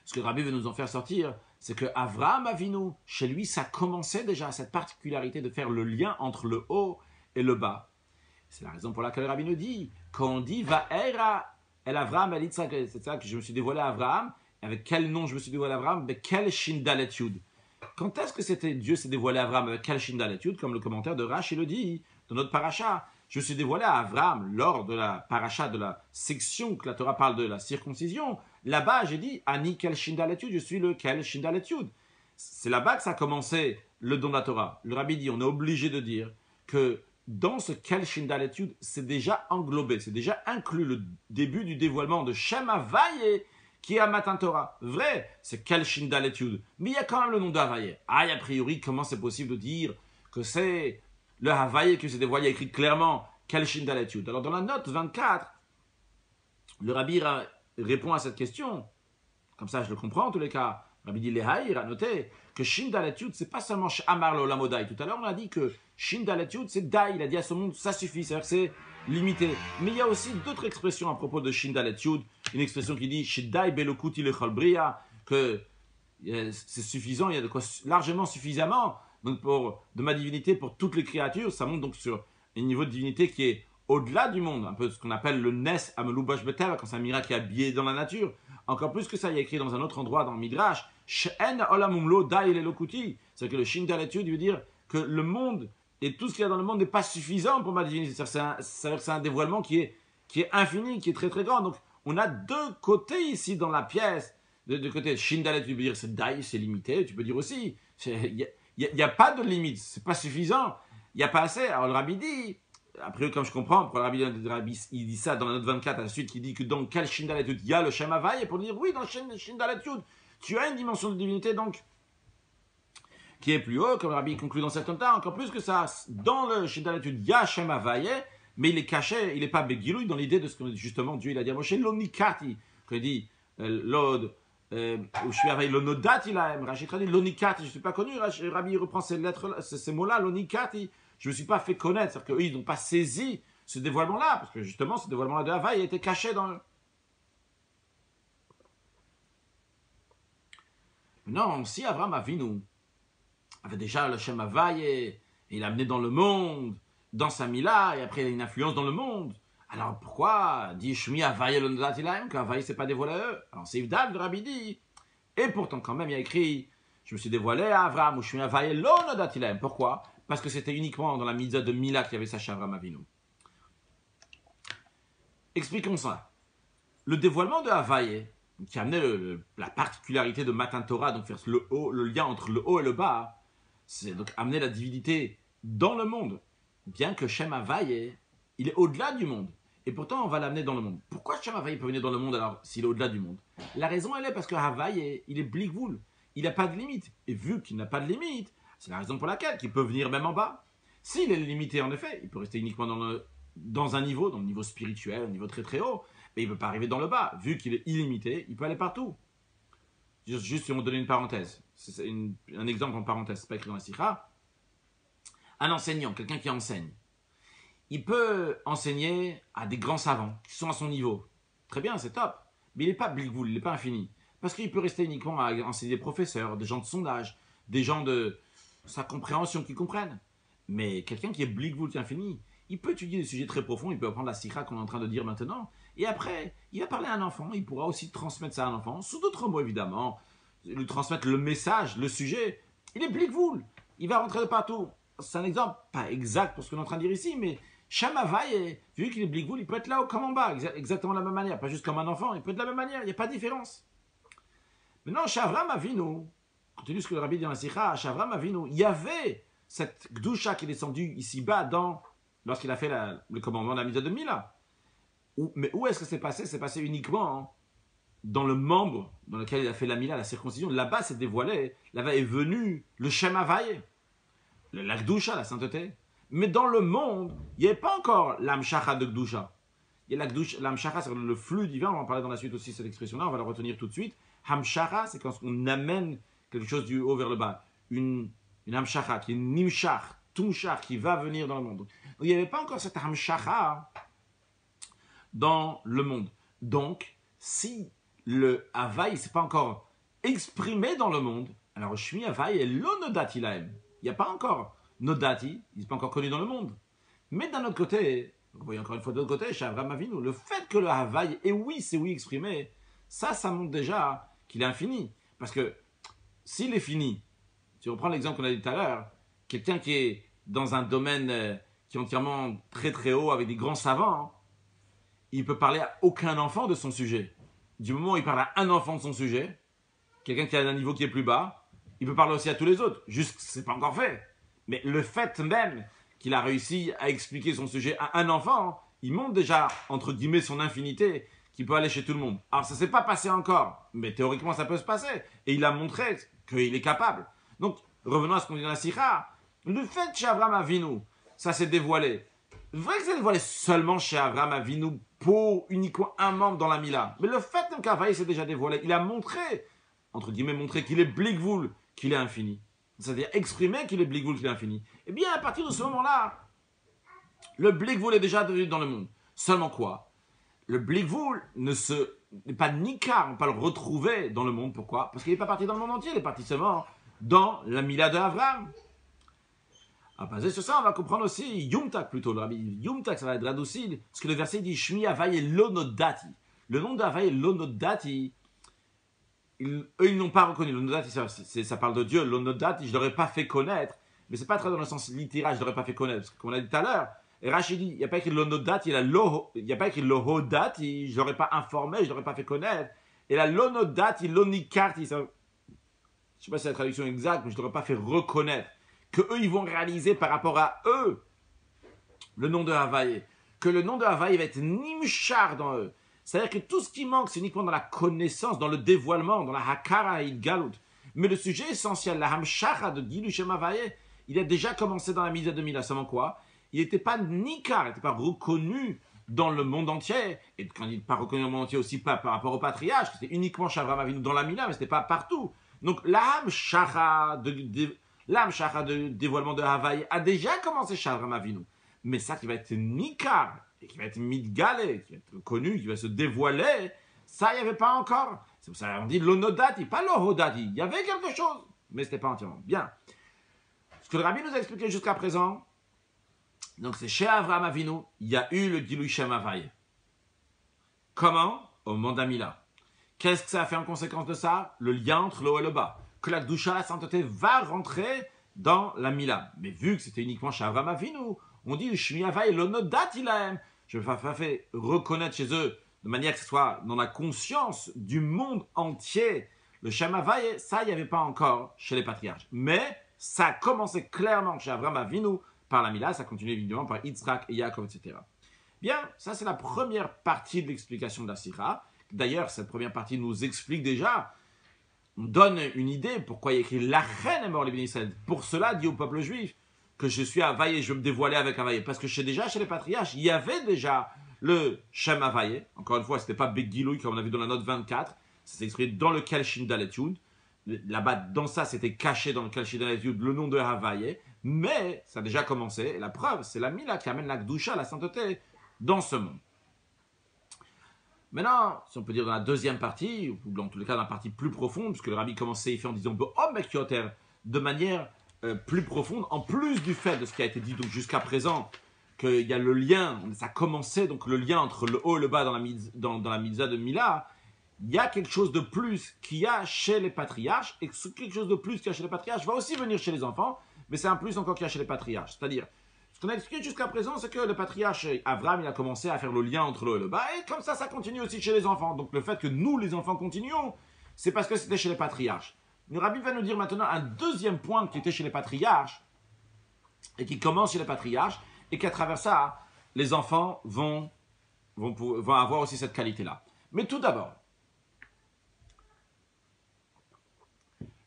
Ce que Rabbi veut nous en faire sortir, c'est que Avraham Avinu, chez lui, ça commençait déjà cette particularité de faire le lien entre le haut et le bas. C'est la raison pour laquelle Rabbi nous dit, quand on dit Va'era el Avraham el Yitzhak, c'est ça que je me suis dévoilé à Avraham. Avec quel nom je me suis dévoilé à Avraham? Mais quel Shindalet Yud? Quand est-ce que c'était Dieu s'est dévoilé à Avraham avec quel Shindalet Yud? Comme le commentaire de Rashi le dit dans notre paracha. Je me suis dévoilé à Avraham lors de la paracha de la section que la Torah parle de la circoncision. Là-bas, j'ai dit Ani quel Shindalet Yud? Je suis le quel Shindalet Yud? C'est là-bas que ça a commencé le don de la Torah. Le Rabbi dit on est obligé de dire que dans ce quel Shindalet Yud, c'est déjà englobé, c'est déjà inclus le début du dévoilement de Shem Havaye qui est à Matan Torah. Vrai, c'est quel Shindalet Yud. Mais il y a quand même le nom d'Havaye. Ah, a priori, comment c'est possible de dire que c'est le Havaye qui s'est dévoilé, écrit clairement quel Shindalet Yud. Alors dans la note 24, le Rabbi répond à cette question. Comme ça, je le comprends en tous les cas. Rabbi dit Lehaïr a noté que Shindalet Yud, c'est pas seulement Amar lo Lamodai. Tout à l'heure, on a dit que Shindalet Yud, c'est Dai. Il a dit à ce monde, ça suffit, c'est-à-dire que c'est limité. Mais il y a aussi d'autres expressions à propos de Shindalet Yud. Une expression qui dit Shidai belokuti lechol bria, que c'est suffisant, il y a de quoi largement suffisamment donc de ma divinité pour toutes les créatures. Ça monte donc sur un niveau de divinité qui est au-delà du monde, un peu ce qu'on appelle le Nes Amelubash Betel, quand c'est un miracle qui est habillé dans la nature. Encore plus que ça, il y a écrit dans un autre endroit dans le Midrash, She'en olamumlo dai lelokuti. C'est que le Shindalet Yud veut dire que le monde et tout ce qu'il y a dans le monde n'est pas suffisant pour ma divinité. C'est-à-dire que c'est un dévoilement qui est infini, qui est très très grand. Donc on a deux côtés ici dans la pièce. De côté Shindalet, tu peux dire c'est dai, c'est limité. Tu peux dire aussi, il n'y a pas de limite, c'est pas suffisant, il n'y a pas assez. Alors le Rabbi dit, après comme je comprends, pourquoi le Rabbi il dit ça dans la note 24 à la suite, qui dit que dans quel Shindalet Yud il y a le Shem Havaye, et pour dire oui, dans le Shindalet Yud, tu as une dimension de divinité donc qui est plus haut, comme le Rabbi conclut dans certains temps, encore plus que ça. Dans le Shindalet Yud, il y a Shem Havaye, mais il est caché, il n'est pas Begilouï dans l'idée de ce que justement Dieu il a dit à Moshe, l'onikati, qu'il dit l'od, où je suis avec l'onodati là, Rachid dit l'onikati, je ne suis pas connu, Rabbi reprend ces lettres, ces mots-là, l'onikati, je ne me suis pas fait connaître, c'est-à-dire qu'eux ils n'ont pas saisi ce dévoilement-là, parce que justement ce dévoilement-là de Havaï était caché dans eux. Non, si Avraham Avinu avait déjà le Shem Havaï et il l'a amené dans le monde, dans sa Mila, et après il a une influence dans le monde. Alors pourquoi dit Shmi Havaï le Nodatilaim, qu'Havaï s'est pas dévoilé à eux? Alors c'est Yvdal de Rabbi dit. Et pourtant quand même il y a écrit je me suis dévoilé à Avraham ou Shmi Havaï le Nodatilaim. Pourquoi? Parce que c'était uniquement dans la mitzvah de Mila qu'il y avait saché Avraham Avinu. Expliquons ça. Le dévoilement de Havaï, qui a amené la particularité de Matan Torah, donc faire le lien entre le haut et le bas, c'est donc amener la divinité dans le monde, bien que Shem Havaye, il est au-delà du monde. Et pourtant, on va l'amener dans le monde. Pourquoi Shem Havaye peut venir dans le monde alors s'il est au-delà du monde? La raison, elle est parce que Havaye, il est Blikvoul. Il n'a pas de limite. Et vu qu'il n'a pas de limite, c'est la raison pour laquelle il peut venir même en bas. S'il est limité, en effet, il peut rester uniquement dans un niveau, dans le niveau spirituel, un niveau très très haut, mais il ne peut pas arriver dans le bas. Vu qu'il est illimité, il peut aller partout. Juste si on donne une parenthèse, c'est un exemple en parenthèse, c'est pas écrit dans la Sikha. Un enseignant, quelqu'un qui enseigne, il peut enseigner à des grands savants qui sont à son niveau. Très bien, c'est top. Mais il n'est pas Blikvoul, il n'est pas infini. Parce qu'il peut rester uniquement à enseigner des professeurs, des gens de sondage, des gens de sa compréhension qui comprennent. Mais quelqu'un qui est Blikvoul, qui est infini, il peut étudier des sujets très profonds, il peut apprendre la Sikha qu'on est en train de dire maintenant. Et après, il va parler à un enfant, il pourra aussi transmettre ça à un enfant, sous d'autres mots évidemment, lui transmettre le message, le sujet. Il est Blikvoul, il va rentrer de partout. C'est un exemple, pas exact pour ce qu'on est en train de dire ici, mais Shem Havaye, vu qu'il est Blikvoul, il peut être là haut comme en bas, exactement de la même manière, pas juste comme un enfant, il peut être de la même manière, il n'y a pas de différence. Maintenant, chez Avram Avinu, continue ce que le rabbi dit dans la Sikha, chez Avram Avinu, il y avait cette Gdusha qui est descendue ici-bas lorsqu'il a fait le commandement de la mise de Mila. Mais où est-ce que c'est passé? C'est passé uniquement dans le membre dans lequel il a fait la Mila, la circoncision. Là-bas, c'est dévoilé. Là-bas est venu le Shem Havaye, la Gdusha, la sainteté. Mais dans le monde, il n'y avait pas encore l'Amshacha de Gdusha. Il y a l'Amshacha, c'est le flux divin. On va en parler dans la suite aussi, cette expression-là. On va la retenir tout de suite. Hamshacha, c'est quand on amène quelque chose du haut vers le bas. Une Hamshacha, qui est une Nimshach, Tumshach, qui va venir dans le monde. Donc, il n'y avait pas encore cette Hamshacha dans le monde. Donc, si le Havaï ne s'est pas encore exprimé dans le monde, alors Shmi Havaï est l'onodati laem. Il n'y a pas encore Nodati, il n'est pas encore connu dans le monde. Mais d'un autre côté, vous voyez encore une fois de l'autre côté, chez Avram Avinu, le fait que le Havaï est oui, c'est oui exprimé, ça montre déjà qu'il est infini. Parce que s'il est fini, si on prend l'exemple qu'on a dit tout à l'heure, quelqu'un qui est dans un domaine qui est entièrement très très haut, avec des grands savants, il ne peut parler à aucun enfant de son sujet. Du moment où il parle à un enfant de son sujet, quelqu'un qui a un niveau qui est plus bas, il peut parler aussi à tous les autres. Juste, ce n'est pas encore fait. Mais le fait même qu'il a réussi à expliquer son sujet à un enfant, il montre déjà, entre guillemets, son infinité, qui peut aller chez tout le monde. Alors, ça ne s'est pas passé encore, mais théoriquement, ça peut se passer. Et il a montré qu'il est capable. Donc, revenons à ce qu'on dit dans la Sikha. Le fait chez Avram Avinu, ça s'est dévoilé. Vrai que c'est dévoilé seulement chez Avram Avinu pour uniquement un membre dans la Mila. Mais le fait qu'Havaï s'est déjà dévoilé, il a montré, entre guillemets, qu'il est Blikvoul, qu'il est infini. C'est-à-dire exprimer qu'il est Blikvoul, qu'il est infini. Eh bien, à partir de ce moment-là, le Blikvoul est déjà devenu dans le monde. Seulement quoi? Le Blikvoul n'est pas nikar, on ne peut pas le retrouver dans le monde. Pourquoi? Parce qu'il n'est pas parti dans le monde entier, il est parti seulement dans la Mila de Avram. À basé sur ça, on va comprendre aussi Yumtak plutôt. Le rabbi Yumtak, ça va être radouci, parce que le verset dit Shmi Havaï Lonodati. Le nom d'Havaï Lonodati, eux, ils n'ont pas reconnu. Lonodati, ça parle de Dieu. Lonodati, je ne l'aurais pas fait connaître. Mais ce n'est pas très dans le sens littéral, je ne l'aurais pas fait connaître. Parce que, comme on a dit tout à l'heure, Rachid dit, il n'y a pas écrit Lonodati, il n'y a pas écrit Lohodati, je ne l'aurais pas informé, je ne l'aurais pas fait connaître. Et la Lonodati, Lonikarti, je ne sais pas si c'est la traduction exacte, mais je ne l'aurais pas fait reconnaître. Que eux, ils vont réaliser par rapport à eux le nom de Havaï. Que le nom de Havaï va être Nimshar dans eux. C'est-à-dire que tout ce qui manque, c'est uniquement dans la connaissance, dans le dévoilement, dans la Hakara et Galut. Mais le sujet essentiel, la Hamshara de Gilu Shem Havaï, il a déjà commencé dans la mise à 2000. Seulement quoi? Il n'était pas nikar, il n'était pas reconnu dans le monde entier. Et quand il n'est pas reconnu dans le monde entier aussi, pas par rapport au patriarche, c'était uniquement chez Avram Avinu dans la Mila, mais ce n'était pas partout. Donc la Hamshara de dévoilement de Havaï a déjà commencé chez Avram Avinu. Mais ça qui va être nikar, et qui va être midgalé, qui va être connu, qui va se dévoiler, ça, il n'y avait pas encore. C'est pour ça qu'on dit l'onodati, pas l'ohodati. Il y avait quelque chose, mais ce n'était pas entièrement. Bien. Ce que le rabbi nous a expliqué jusqu'à présent, donc c'est chez Avram Avinu, il y a eu le Gilui Shem Havaï. Comment? Au Mandamila. Qu'est-ce que ça a fait en conséquence de ça? Le lien entre le haut et le bas. Que la Gdusha, la sainteté, va rentrer dans la Mila. Mais vu que c'était uniquement chez Avram Avinu, on dit le Shmi Havaï, l'onodati laem. Je ne vais pas faire reconnaître chez eux de manière que ce soit dans la conscience du monde entier. Le Shem Havaye, ça, il n'y avait pas encore chez les patriarches. Mais ça a commencé clairement chez Avraham Avinu par la Mila, ça continue évidemment par Yitzhak et Yaakov, etc. Bien, ça c'est la première partie de l'explication de la Sira. D'ailleurs, cette première partie nous explique déjà, on donne une idée pourquoi il y a écrit la reine est mort les bénis Israël. Pour cela, dit au peuple juif que je suis Havaye et je vais me dévoiler avec Havaye. Parce que déjà chez les patriarches, il y avait déjà le Shem Havaye. Encore une fois, ce n'était pas Begiloui comme on a vu dans la note 24. C'est écrit dans le Kalshin Dalet Yud. Là-bas, dans ça, c'était caché dans le Kalshin Dalet Yud le nom de Havaye. Mais ça a déjà commencé. Et la preuve, c'est la Mila qui amène la Gdusha, la sainteté, dans ce monde. Maintenant, si on peut dire dans la deuxième partie, ou dans tous les cas dans la partie plus profonde, puisque le rabbi commençait ici en disant de manière plus profonde, en plus du fait de ce qui a été dit donc jusqu'à présent, qu'il y a le lien, ça commençait donc le lien entre le haut et le bas dans la mitzvah de Mila, il y a quelque chose de plus qu'il y a chez les patriarches, et quelque chose de plus qu'il y a chez les patriarches va aussi venir chez les enfants, mais c'est un plus encore qu'il y a chez les patriarches. C'est-à-dire, ce qu'on a expliqué jusqu'à présent, c'est que le patriarche Abraham, il a commencé à faire le lien entre le haut et le bas, et comme ça continue aussi chez les enfants. Donc le fait que nous, les enfants, continuons, c'est parce que c'était chez les patriarches. Le rabbi va nous dire maintenant un deuxième point qui était chez les patriarches, et qui commence chez les patriarches, et qu'à travers ça, les enfants vont avoir aussi cette qualité-là. Mais tout d'abord,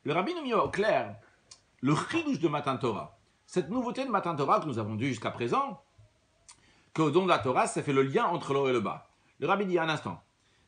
le rabbi nous met au clair le chidouche de Matan Torah. Cette nouveauté de Matan Torah que nous avons dit jusqu'à présent, qu'au don de la Torah, ça fait le lien entre le haut et le bas. Le rabbi dit un instant,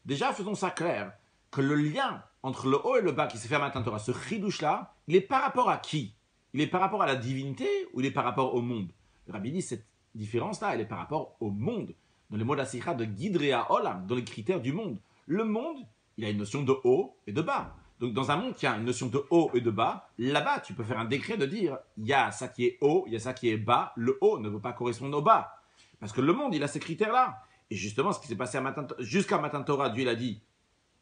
déjà faisons ça clair, que le lien entre le haut et le bas qui s'est fait à Matan Torah, ce chidouche-là, il est par rapport à qui? Il est par rapport à la divinité ou il est par rapport au monde? Le rabbi dit cette différence-là, elle est par rapport au monde. Dans les mots de la sikha de Gidrea Olam, dans les critères du monde. Le monde, il a une notion de haut et de bas. Donc dans un monde qui a une notion de haut et de bas, là-bas, tu peux faire un décret de dire, il y a ça qui est haut, il y a ça qui est bas, le haut ne veut pas correspondre au bas. Parce que le monde, il a ces critères-là. Et justement, ce qui s'est passé jusqu'à Matan Torah, Dieu il a dit,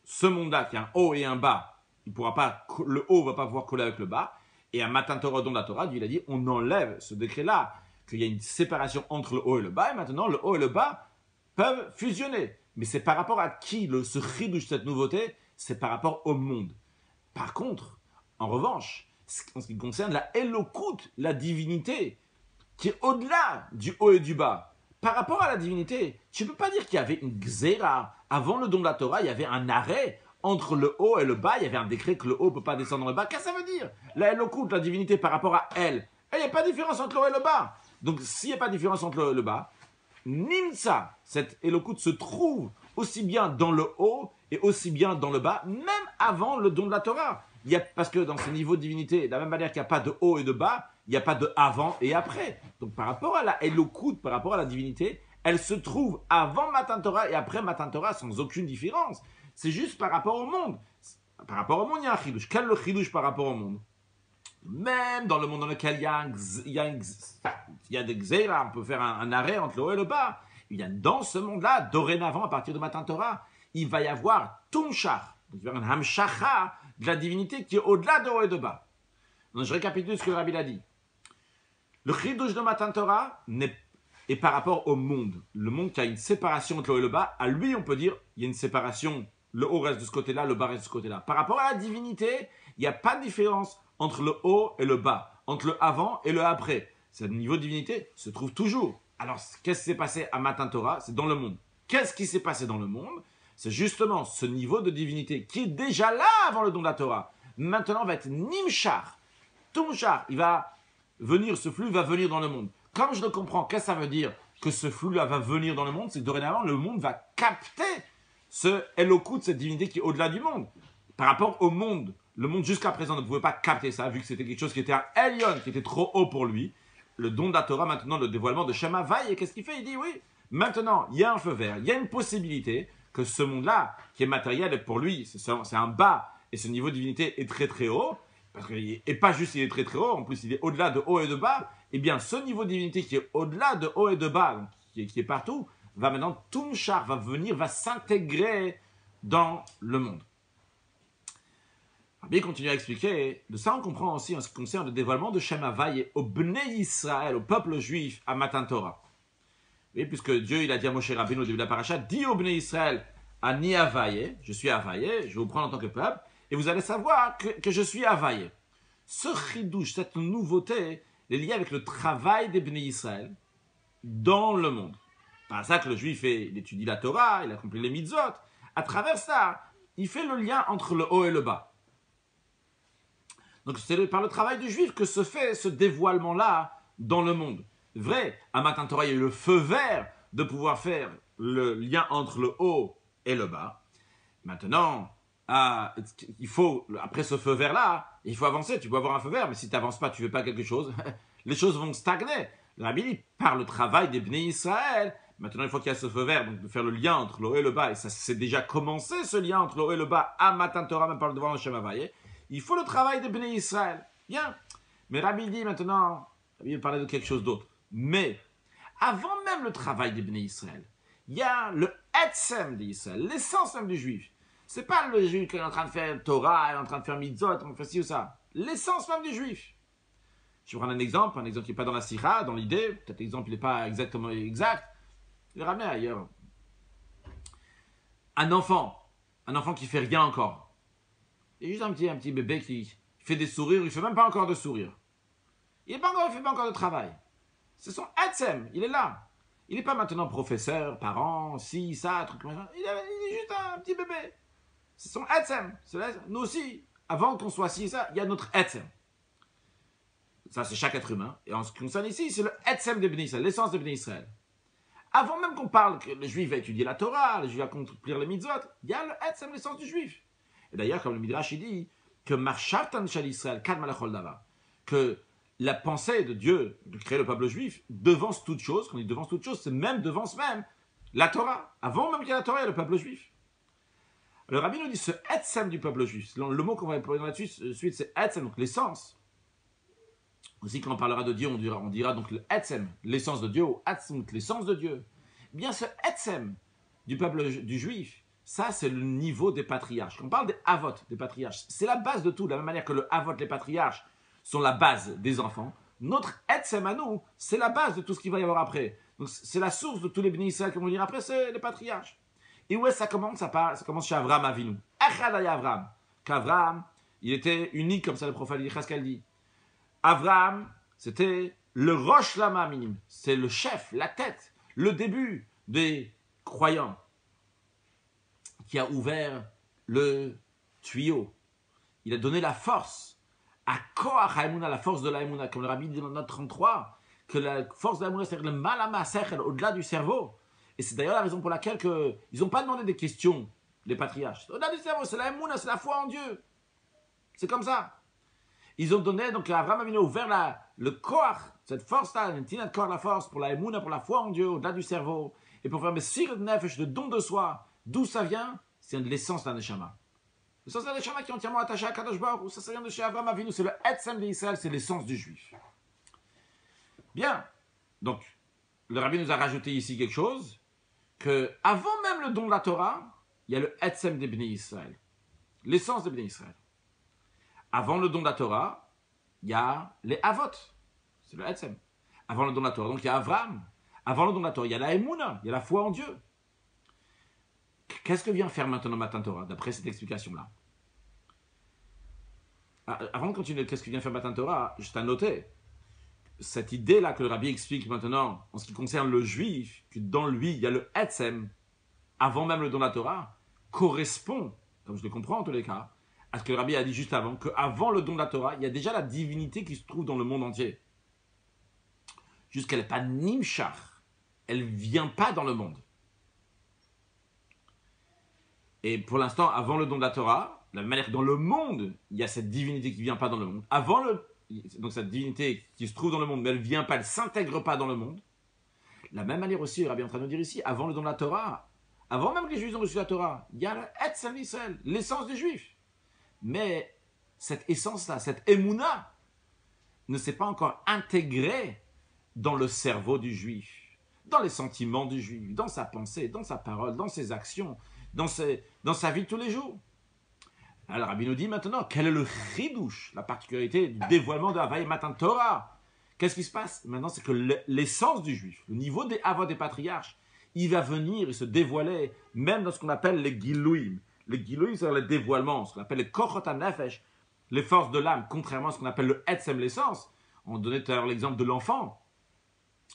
ce monde-là qui a un haut et un bas, le haut ne va pas pouvoir coller avec le bas. Et à Matan Torah, don de la Torah, Dieu il a dit, on enlève ce décret-là, qu'il y a une séparation entre le haut et le bas, et maintenant le haut et le bas peuvent fusionner. Mais c'est par rapport à qui ce chidouche, cette nouveauté, c'est par rapport au monde. Par contre, en revanche, en ce qui concerne la Elokut, la divinité, qui est au-delà du haut et du bas, par rapport à la divinité, tu ne peux pas dire qu'il y avait une xéra. Avant le don de la Torah, il y avait un arrêt entre le haut et le bas. Il y avait un décret que le haut ne peut pas descendre dans le bas. Qu'est-ce que ça veut dire? La Elokut, la divinité par rapport à elle, il n'y a pas de différence entre le haut et le bas. Donc, s'il n'y a pas de différence entre le haut et le bas, Nimsa, cette Elokut se trouve aussi bien dans le haut et aussi bien dans le bas, même avant le don de la Torah. Parce que dans ce niveau de divinité, de la même manière qu'il n'y a pas de haut et de bas, il n'y a pas de avant et après. Donc par rapport à la Elokut, par rapport à la divinité, elle se trouve avant Matan Torah et après Matan Torah sans aucune différence. C'est juste par rapport au monde. Par rapport au monde, il y a un chidouche. Quel est le chidouche par rapport au monde? Même dans le monde dans lequel il y a des xéra, on peut faire un arrêt entre le haut et le bas. Il y a dans ce monde-là, dorénavant, à partir de Matan Torah, il va y avoir Tumshar, donc il va y avoir un Hamshacha de la divinité qui est au-delà de haut et de bas. Donc je récapitule ce que le Rabbi a dit. Le chidouche de Matan Torah est par rapport au monde. Le monde qui a une séparation entre le haut et le bas, à lui on peut dire il y a une séparation, le haut reste de ce côté-là, le bas reste de ce côté-là. Par rapport à la divinité, il n'y a pas de différence entre le haut et le bas, entre le avant et le après. Ce niveau de divinité se trouve toujours. Alors, qu'est-ce qui s'est passé à Matan Torah? C'est dans le monde. Qu'est-ce qui s'est passé dans le monde? C'est justement ce niveau de divinité qui est déjà là avant le don de la Torah. Maintenant, va être Nimshar. Tumshar, il va venir, ce flux va venir dans le monde. Comme je le comprends, qu'est-ce que ça veut dire que ce flux-là va venir dans le monde? C'est que dorénavant, le monde va capter ce Elokut, cette divinité qui est au-delà du monde. Par rapport au monde, le monde jusqu'à présent ne pouvait pas capter ça, vu que c'était quelque chose qui était un Elion, qui était trop haut pour lui. Le don de la Torah, maintenant, le dévoilement de Shem Havaye, et qu'est-ce qu'il fait? Il dit, oui, maintenant, il y a un feu vert, il y a une possibilité que ce monde-là, qui est matériel, pour lui, c'est un bas, et ce niveau de divinité est très très haut, et pas juste il est très très haut, en plus il est au-delà de haut et de bas, et bien ce niveau de divinité qui est au-delà de haut et de bas, donc, qui est partout, va maintenant, Tumshar, va venir, va s'intégrer dans le monde. Rabbi continue à expliquer, de ça on comprend aussi en ce qui concerne le dévoilement de Shem Havaye au Bnei Israël, au peuple juif, à Matan Torah. Et puisque Dieu il a dit à Moshe Rabbeinu au début de la paracha, dis au Bnei Israël, Ani Havaye, je suis Havaye, je vais vous prendre en tant que peuple, et vous allez savoir que je suis Havaye. Ce chidouche, cette nouveauté, est liée avec le travail des Bnei Israël dans le monde. Par ça que le juif il étudie la Torah, il accomplit les mitzvot. À travers ça, il fait le lien entre le haut et le bas. Donc c'est par le travail du juif que se fait ce dévoilement-là dans le monde. Vrai, à Matan Torah, il y a eu le feu vert de pouvoir faire le lien entre le haut et le bas. Maintenant, il faut, après ce feu vert-là, il faut avancer. Tu peux avoir un feu vert, mais si tu n'avances pas, tu ne fais pas quelque chose, les choses vont stagner. Le Rabbi dit, par le travail des Bnei Israël, maintenant il faut qu'il y ait ce feu vert, donc de faire le lien entre le haut et le bas, et ça c'est déjà commencé ce lien entre le haut et le bas, à Matan Torah, même par le devant de Shem Havaye. Il faut le travail des Bnei Israël. Bien. Mais Rabbi dit maintenant, Rabbi veut parler de quelque chose d'autre. Mais, avant même le travail des Bnei Israël, il y a le Etzem d'Israël, l'essence même du juif. C'est pas le juif qui est en train de faire Torah, il est en train de faire mitzvot, on fait ci ou ça. L'essence même du juif. Je vais prendre un exemple qui n'est pas dans la Sikha, dans l'idée, peut-être l'exemple n'est pas exactement exact. Je vais le ramener ailleurs. Un enfant qui fait rien encore. Il y a juste un petit bébé qui fait des sourires, il ne fait même pas encore de sourire. Il ne fait pas encore de travail. C'est son Etzem, il est là. Il n'est pas maintenant professeur, parent, ci, ça, truc comme ça. Il est juste un petit bébé. C'est son Etzem. Nous aussi, avant qu'on soit ci, ça, il y a notre Etzem. Ça, c'est chaque être humain. Et en ce qui concerne ici, c'est le Etzem de Bnei Israël, l'essence de Bnei Israël. Avant même qu'on parle que le juif va étudier la Torah, le juif va accomplir les mitzvot, il y a le Etzem, l'essence du juif. Et d'ailleurs, comme le Midrash il dit, que Marshatan Shal Israël, Kad Malachol Dava, que la pensée de Dieu de créer le peuple juif devance toute chose. Quand il devance toute chose, c'est même devance même la Torah. Avant même qu'il y ait la Torah, il y a le peuple juif. Le Rabbi nous dit ce Etzem du peuple juif. Le mot qu'on va employer là-dessus, c'est Etzem, donc l'essence. Aussi, quand on parlera de Dieu, on dira donc le Etzem, l'essence de Dieu, ou Etzem, l'essence de Dieu. Eh bien, ce Etzem du peuple du juif, ça, c'est le niveau des patriarches. Quand on parle des Avot, des patriarches, c'est la base de tout. De la même manière que le Avot, les patriarches, sont la base des enfants, notre Etzem à nous, c'est la base de tout ce qu'il va y avoir après. Donc, c'est la source de tous les bénis Israël qui vont venir après, c'est les patriarches. Et où est-ce que ça commence? Ça commence chez Avram Avinu. Echadaya Avram. Qu'Avram, il était unique, comme ça le prophète Yechazkel dit. Avram, c'était le Rosh Lama Minim. C'est le chef, la tête, le début des croyants qui a ouvert le tuyau. Il a donné la force à Koach HaEmuna, la force de la Emuna, comme le Rabbi dit dans note 33, que la force de la Emuna, c'est-à-dire le Malama Sechel, au-delà du cerveau. Et c'est d'ailleurs la raison pour laquelle ils n'ont pas demandé des questions, les patriarches. Au-delà du cerveau, c'est la Emuna, c'est la foi en Dieu. C'est comme ça. Ils ont donné, donc Abraham a ouvert le Koach, cette force-là, la force pour la Emuna, pour la foi en Dieu, au-delà du cerveau, et pour faire Messir Nefesh, le don de soi. D'où ça vient? C'est de l'essence de la Neshama. L'essence de la Neshama qui est entièrement attachée à Kadosh Baruch Hu, ça vient de chez Abraham Avinu, c'est le Etzem d'Israël, c'est l'essence du juif. Bien, donc, le Rabbi nous a rajouté ici quelque chose, que avant même le don de la Torah, il y a le Etzem des Bnei Israël, l'essence des Bnei Israël. Avant le don de la Torah, il y a les Avot, c'est le Etzem. Avant le don de la Torah, donc il y a Avram. Avant le don de la Torah, il y a la Emuna, il y a la foi en Dieu. Qu'est-ce que vient faire maintenant Matan Torah, d'après cette explication-là? Avant de continuer, qu'est-ce que vient faire Matan Torah? Juste à noter, cette idée-là que le Rabbi explique maintenant, en ce qui concerne le juif, que dans lui, il y a le Etzem, avant même le don de la Torah, correspond, comme je le comprends en tous les cas, à ce que le Rabbi a dit juste avant, qu'avant le don de la Torah, il y a déjà la divinité qui se trouve dans le monde entier. Juste qu'elle n'est pas nimshach, elle ne vient pas dans le monde. Et pour l'instant, avant le don de la Torah, de la même manière que dans le monde, il y a cette divinité qui ne vient pas dans le monde. Donc cette divinité qui se trouve dans le monde, mais elle ne vient pas, elle ne s'intègre pas dans le monde. De la même manière aussi, le Rabbi est en train de nous dire ici, avant le don de la Torah, avant même que les Juifs ont reçu la Torah, il y a le Etzem d'Israël, l'essence des Juifs. Mais cette essence-là, cette émouna, ne s'est pas encore intégrée dans le cerveau du juif, dans les sentiments du juif, dans sa pensée, dans sa parole, dans ses actions, dans sa vie de tous les jours. Alors Rabbi nous dit maintenant, quel est le chidouche, la particularité du dévoilement de Havaï Matan Torah? Qu'est-ce qui se passe? Maintenant, c'est que l'essence du juif, le niveau des Avot des patriarches, il va venir et se dévoiler, même dans ce qu'on appelle les Gilouim. Les Gilouim, c'est les dévoilements, ce qu'on appelle les Kochot HaNefesh, les forces de l'âme, contrairement à ce qu'on appelle le Etzem, l'essence. On donnait tout à l'heure l'exemple de l'enfant.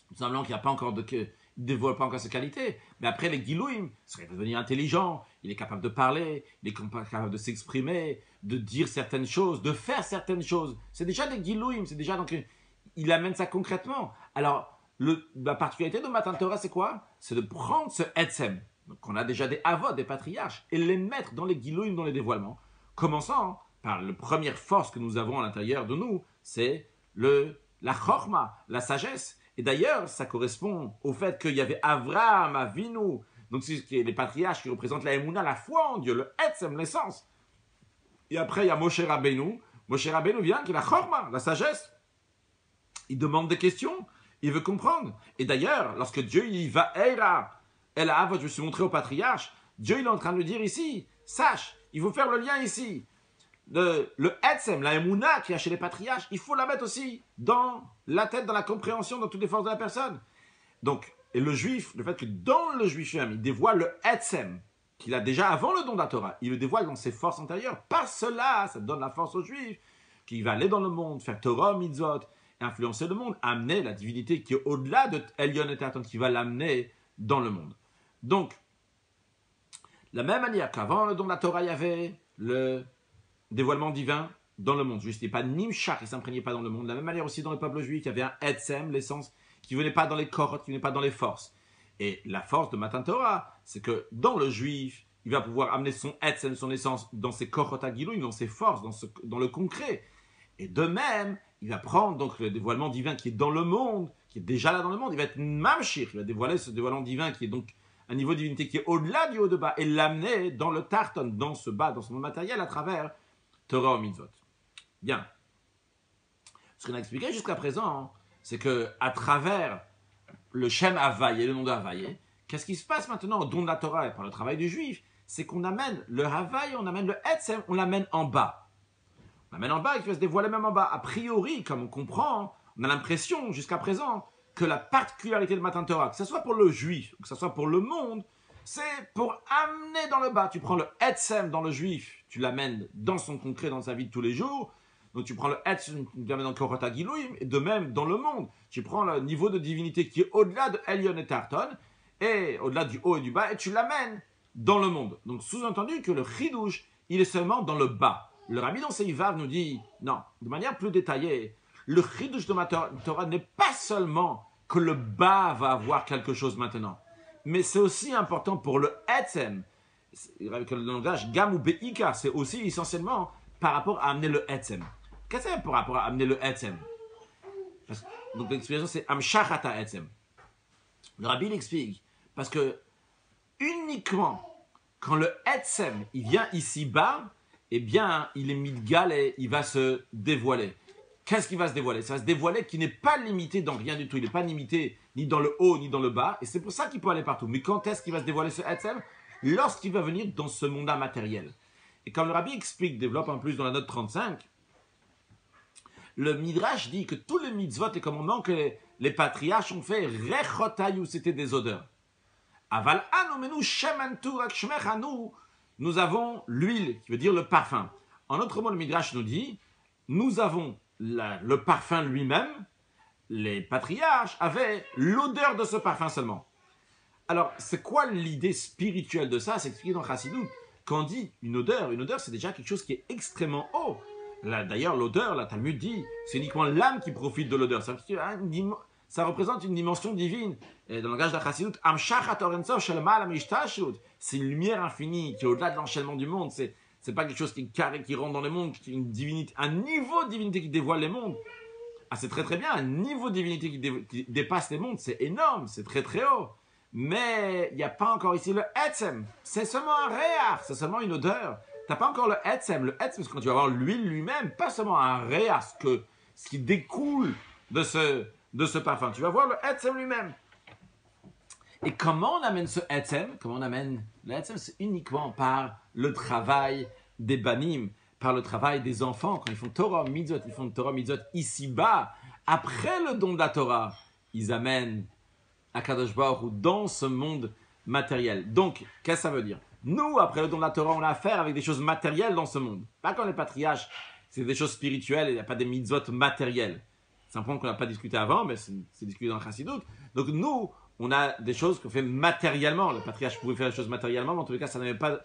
Tout simplement qu'il n'y a pas encore il ne dévoile pas encore ses qualités. Mais après, les Gilouim, il va devenir intelligent, il est capable de parler, il est capable de s'exprimer, de dire certaines choses, de faire certaines choses. C'est déjà des Gilouim, c'est déjà donc il amène ça concrètement. Alors, la particularité de Matan Torah, c'est quoi? C'est de prendre ce Etzem, qu'on a déjà des Avot, des patriarches, et les mettre dans les Gilouim, dans les dévoilements. Commençant par la première force que nous avons à l'intérieur de nous, c'est la Chorma, la sagesse. Et d'ailleurs, ça correspond au fait qu'il y avait Avraham, Avinu, donc c'est les patriarches qui représentent la Emouna, la foi en Dieu, le Etzem, l'essence. Et après, il y a Moshe Rabbeinu. Moshe Rabbeinu vient, qui est la Chorma, la sagesse. Il demande des questions, il veut comprendre. Et d'ailleurs, lorsque Dieu il va, je me suis montré au patriarche, Dieu il est en train de lui dire ici, sache, il faut faire le lien ici. Le Etzem, la Emouna qui a chez les patriarches, il faut la mettre aussi dans la tête, dans la compréhension, dans toutes les forces de la personne. Donc, et le juif, le fait que dans le juif même, il dévoile le Etzem, qu'il a déjà avant le don de la Torah, il le dévoile dans ses forces intérieures. Par cela, ça donne la force au juif, qui va aller dans le monde, faire Torah, Mitzvot, influencer le monde, amener la divinité qui est au-delà de Elyon et Tarton, qui va l'amener dans le monde. Donc, de la même manière qu'avant le don de la Torah, il y avait le dévoilement divin dans le monde. Juste, il n'y a pas Nimshach, il ne s'imprégnait pas dans le monde. De la même manière aussi dans le peuple juif, il y avait un Etzem, l'essence, qui ne venait pas dans les korot, qui ne venait pas dans les forces. Et la force de Matan Torah, c'est que dans le juif, il va pouvoir amener son Etzem, son essence, dans ses korot agilouim, dans ses forces, dans le concret. Et de même, il va prendre donc le dévoilement divin qui est dans le monde, qui est déjà là dans le monde, il va être Mamshir, il va dévoiler ce dévoilement divin qui est donc un niveau de divinité qui est au-delà du haut de bas, et l'amener dans le Tarton, dans ce bas, dans ce monde matériel, à travers Torah ou Mitzvot. Bien. Ce qu'on a expliqué jusqu'à présent, c'est que à travers le Shem Havaïe, le nom de Havaïe, qu'est-ce qui se passe maintenant au don de la Torah et par le travail du juif? C'est qu'on amène le Havaïe, on amène le Etzem, on l'amène en bas. On l'amène en bas, il va se dévoiler même en bas. A priori, comme on comprend, on a l'impression jusqu'à présent que la particularité de Matan Torah, que ce soit pour le juif, que ce soit pour le monde, c'est pour amener dans le bas. Tu prends le Etzem dans le juif, tu l'amènes dans son concret, dans sa vie de tous les jours. Donc tu prends le Etzem, tu l'amènes dans Korot HaGilouim, et de même dans le monde. Tu prends le niveau de divinité qui est au-delà de Elyon et Tarton, et au-delà du haut et du bas, et tu l'amènes dans le monde. Donc sous-entendu que le Chidouche, il est seulement dans le bas. Le Rabbi dans Seivav nous dit, non, de manière plus détaillée, le Chidouche de Matan Torah n'est pas seulement que le bas va avoir quelque chose maintenant, mais c'est aussi important pour le Etzem, avec le langage Gam ou Be'ika, c'est aussi essentiellement par rapport à amener le Etzem. Qu'est-ce que c'est par rapport à amener le Etzem? Donc l'explication c'est Amshachata Etzem. Le Rabbi l'explique, parce que uniquement quand le Etzem il vient ici bas, eh bien il est midgal et il va se dévoiler. Qu'est-ce qui va se dévoiler? Ça va se dévoiler qui n'est pas limité dans rien du tout. Il n'est pas limité ni dans le haut ni dans le bas. Et c'est pour ça qu'il peut aller partout. Mais quand est-ce qu'il va se dévoiler ce Etzem? Lorsqu'il va venir dans ce monde matériel. Et comme le Rabbi explique, développe en plus dans la note 35, le Midrash dit que tous les mitzvot et commandements que les patriarches ont fait, rechotayou, c'était des odeurs. Aval anu menu shemantu rakshmechanu, nous avons l'huile, qui veut dire le parfum. En autre mot, le Midrash nous dit, nous avons le parfum lui-même, les patriarches avaient l'odeur de ce parfum seulement. Alors, c'est quoi l'idée spirituelle de ça? C'est expliqué dans Chassidut. Quand on dit une odeur c'est déjà quelque chose qui est extrêmement haut. Là, d'ailleurs, l'odeur, la Talmud dit, c'est uniquement l'âme qui profite de l'odeur. Ça représente une dimension divine. Et dans le langage de Chassidut, c'est une lumière infinie qui est au-delà de l'enchaînement du monde. C'est pas quelque chose qui est carré, qui rentre dans les mondes, une divinité, un niveau de divinité qui dévoile les mondes. Ah, c'est très très bien, un niveau de divinité qui dépasse les mondes, c'est énorme, c'est très très haut. Mais il n'y a pas encore ici le Etzem. C'est seulement un réar, c'est seulement une odeur. Tu n'as pas encore le Etzem. Le Etzem, c'est quand tu vas voir l'huile lui-même, pas seulement un réar, ce qui découle de ce parfum. Tu vas voir le Etzem lui-même. Et comment on amène ce Etzem? Comment on amène le Etzem? C'est uniquement par le travail des banim, par le travail des enfants. Quand ils font Torah Mitzvot, ils font Torah Mitzvot ici-bas. Après le don de la Torah, ils amènent Akadosh Baruch Hu dans ce monde matériel. Donc, qu'est-ce que ça veut dire? Nous, après le don de la Torah, on a affaire avec des choses matérielles dans ce monde. Pas comme les patriarches, c'est des choses spirituelles, il n'y a pas des mitzvot matérielles. C'est un point qu'on n'a pas discuté avant, mais c'est discuté dans le Chassidut. Donc nous, on a des choses qu'on fait matériellement. Le patriarche pouvait faire des choses matériellement, mais en tous les cas, ça n'avait pas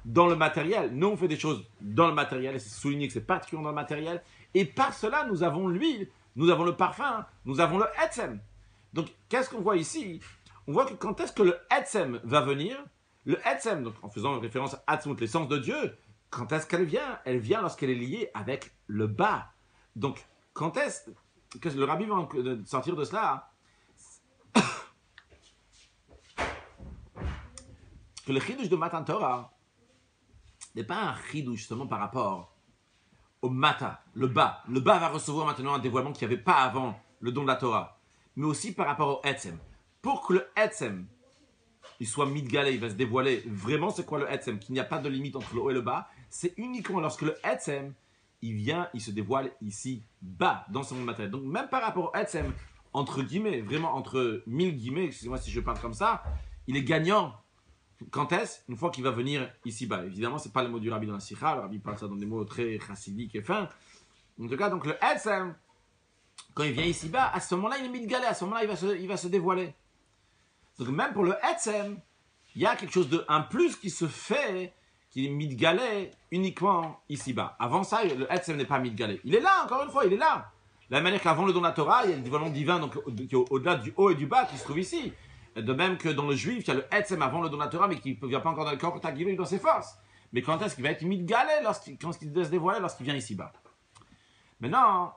dans le matériel. Nous, on fait des choses dans le matériel, et c'est souligné que c'est particulièrement dans le matériel. Et par cela, nous avons l'huile, nous avons le parfum, nous avons le etzem. Donc, qu'est-ce qu'on voit ici? On voit que quand est-ce que le etzem va venir? Le etzem, donc en faisant référence à Atzmut, l'essence de Dieu, quand est-ce qu'elle vient? Elle vient lorsqu'elle est liée avec le bas. Donc, quand est-ce que le rabbi va sortir de cela? Que le chidouche de Matan Torah n'est pas un chidouche seulement par rapport au Mata, le bas. Le bas va recevoir maintenant un dévoilement qu'il n'y avait pas avant le don de la Torah, mais aussi par rapport au etzem. Pour que le etzem il soit midgalé, il va se dévoiler vraiment c'est quoi le etzem, qu'il n'y a pas de limite entre le haut et le bas, c'est uniquement lorsque le etzem il vient, il se dévoile ici bas dans ce monde matériel. Donc même par rapport au etzem, entre guillemets, vraiment entre 1000 guillemets, excusez-moi si je parle comme ça, il est gagnant. Quand est-ce? Une fois qu'il va venir ici-bas. Évidemment, ce n'est pas le mot du rabbi dans la sikha, le rabbi parle ça dans des mots très chassidiques et fins. En tout cas, donc le etzem, quand il vient ici-bas, à ce moment-là, il est midgalé, à ce moment-là, il va se dévoiler. Donc même pour le etzem, il y a quelque chose un plus qui se fait, qui est midgalé uniquement ici-bas. Avant ça, le etzem n'est pas midgalé. Il est là, encore une fois, il est là. De la même manière qu'avant le don de la Torah, il y a le dévoilement divin donc, qui est au-delà du haut et du bas qui se trouve ici. De même que dans le juif, il y a le etzem avant le don de la Torah, mais qui ne vient pas encore dans le corps dans ses forces. Mais quand est-ce qu'il va être midgalé quand il doit se dévoiler lorsqu'il vient ici-bas? Maintenant,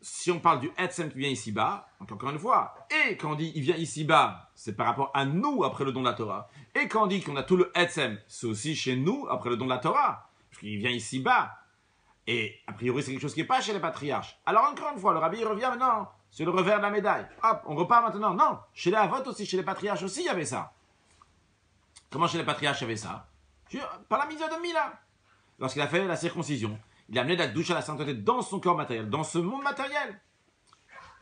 si on parle du etzem qui vient ici-bas, encore une fois, et quand on dit il vient ici-bas, c'est par rapport à nous après le don de la Torah. Et quand on dit qu'on a tout le etzem, c'est aussi chez nous après le don de la Torah, parce qu'il vient ici-bas. Et a priori, c'est quelque chose qui n'est pas chez les patriarches. Alors encore une fois, le rabbi revient maintenant sur le revers de la médaille. Hop, on repart maintenant. Non, chez les Avot aussi, chez les patriarches aussi, il y avait ça. Comment chez les patriarches il y avait ça? Par la mise de Mila. Lorsqu'il a fait la circoncision, il a amené la douche à la sainteté dans son corps matériel, dans ce monde matériel.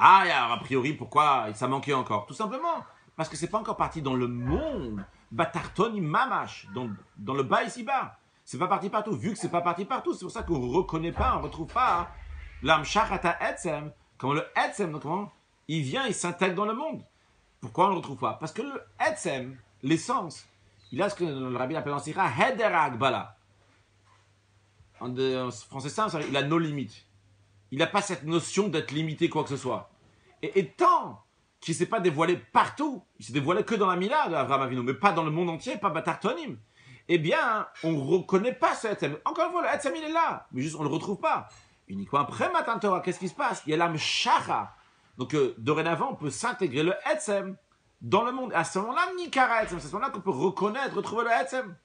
Ah, et alors, a priori, pourquoi ça manquait encore? Tout simplement, parce que c'est pas encore parti dans le monde. Batartoni mamash, dans le bas ici-bas. C'est pas parti partout. Vu que c'est pas parti partout, c'est pour ça qu'on ne reconnaît pas, on ne retrouve pas l'amshachata etzem. Comment le etzem, donc comment il vient, il s'intègre dans le monde. Pourquoi on ne le retrouve pas? Parce que le etzem, l'essence, il a ce que le rabbi appelle en sira heder agbala. En français simple, il a nos limites. Il n'a pas cette notion d'être limité quoi que ce soit. Et tant qu'il ne s'est pas dévoilé partout, il s'est dévoilé que dans la Mila d'Avraham Avinu, mais pas dans le monde entier, pas Batartonim, eh bien, on ne reconnaît pas ce etzem. Encore une fois, le etzem, il est là, mais juste on ne le retrouve pas. Uniquement après Matan Torah, qu'est-ce qui se passe? Il y a l'âme shacha. Donc, dorénavant, on peut s'intégrer le etzem dans le monde. À ce moment-là, Nikara etzem, c'est à ce moment-là qu'on peut reconnaître, retrouver le etzem.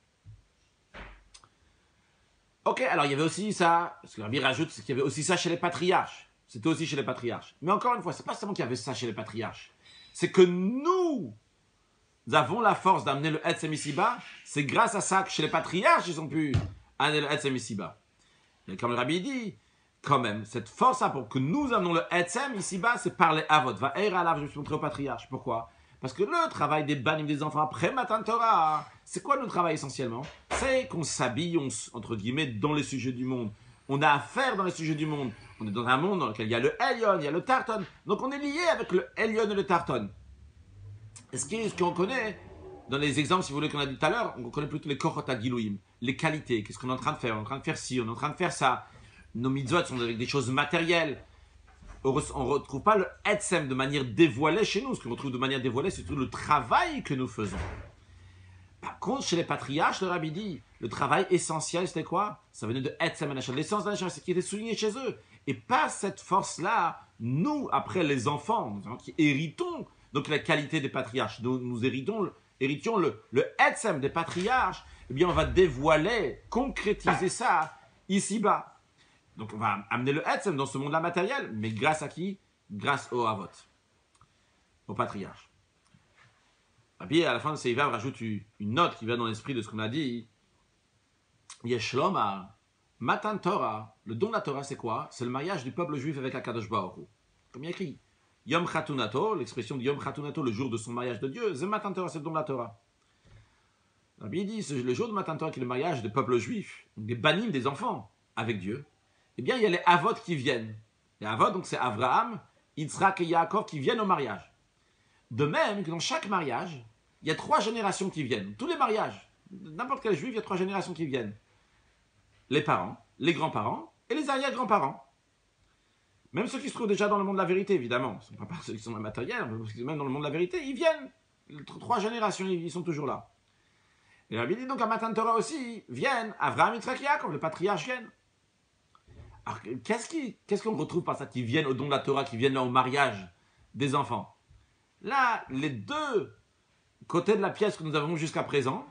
Ok, alors il y avait aussi ça, ce que Rabbi rajoute, c'est qu'il y avait aussi ça chez les patriarches. C'était aussi chez les patriarches. Mais encore une fois, c'est pas seulement qu'il y avait ça chez les patriarches. C'est que nous avons la force d'amener le etzem ici-bas. C'est grâce à ça que chez les patriarches, ils ont pu amener le etzem ici-bas. Et comme le Rabbi dit, quand même, cette force-là pour que nous amenons le etzem ici-bas, c'est par les avot. Va eir alav, je me suis montré aux patriarches. Pourquoi? Parce que le travail des banim des enfants après Matan Torah, c'est quoi notre travail essentiellement? C'est qu'on s'habille, entre guillemets, dans les sujets du monde. On a affaire dans les sujets du monde. On est dans un monde dans lequel il y a le Elyon, il y a le Tarton. Donc on est lié avec le Elyon et le Tarton. Et ce qu'on connaît, dans les exemples, si vous voulez, qu'on a dit tout à l'heure, on connaît plutôt les Korot HaGiluim, les qualités. Qu'est-ce qu'on est en train de faire? On est en train de faire ci, on est en train de faire ça. Nos mitzvot sont avec des choses matérielles. On ne retrouve pas le etzem de manière dévoilée chez nous. Ce qu'on retrouve de manière dévoilée, c'est tout le travail que nous faisons. Par contre, chez les patriarches, le rabbi dit, le travail essentiel, c'était quoi? Ça venait de etzem anachal. L'essence d'anachal, c'est ce qui était souligné chez eux. Et par cette force-là, nous, après les enfants, qui héritons donc la qualité des patriarches, nous héritons le etzem des patriarches, eh bien, on va dévoiler, concrétiser ça ici-bas. Donc on va amener le etzem dans ce monde-là matériel, mais grâce à qui? Grâce au avot, au patriarche. Et puis à la fin de ces Ivav rajoute une note qui va dans l'esprit de ce qu'on a dit. Yeshloma, Matan Torah, le don de la Torah c'est quoi? C'est le mariage du peuple juif avec Akadosh Baruch Hu. Comme il y a écrit, Yom Chatunato, l'expression de Yom Chatunato, le jour de son mariage de Dieu, c'est Matan Torah, c'est le don de la Torah. Rabbi dit, c'est le jour de Matan Torah qui est le mariage des peuples juifs, donc des banim, des enfants, avec Dieu. Eh bien, il y a les Avot qui viennent. Les Avot, donc c'est Abraham, Yitzhak et Yaakov qui viennent au mariage. De même que dans chaque mariage, il y a 3 générations qui viennent. Tous les mariages, n'importe quel juif, il y a 3 générations qui viennent. Les parents, les grands-parents et les arrière-grands-parents. Même ceux qui se trouvent déjà dans le monde de la vérité, évidemment. Ce ne sont pas ceux qui sont dans le matériel, même dans le monde de la vérité, ils viennent. 3 générations, ils sont toujours là. Et Rabbi dit donc à Matan Torah aussi, viennent, Avraham, Yitzhak, Yaakov, les patriarches viennent. Alors, qu'est-ce qu'on retrouve par ça, qui viennent au don de la Torah, qui viennent là au mariage des enfants? Là, les 2 côtés de la pièce que nous avons jusqu'à présent,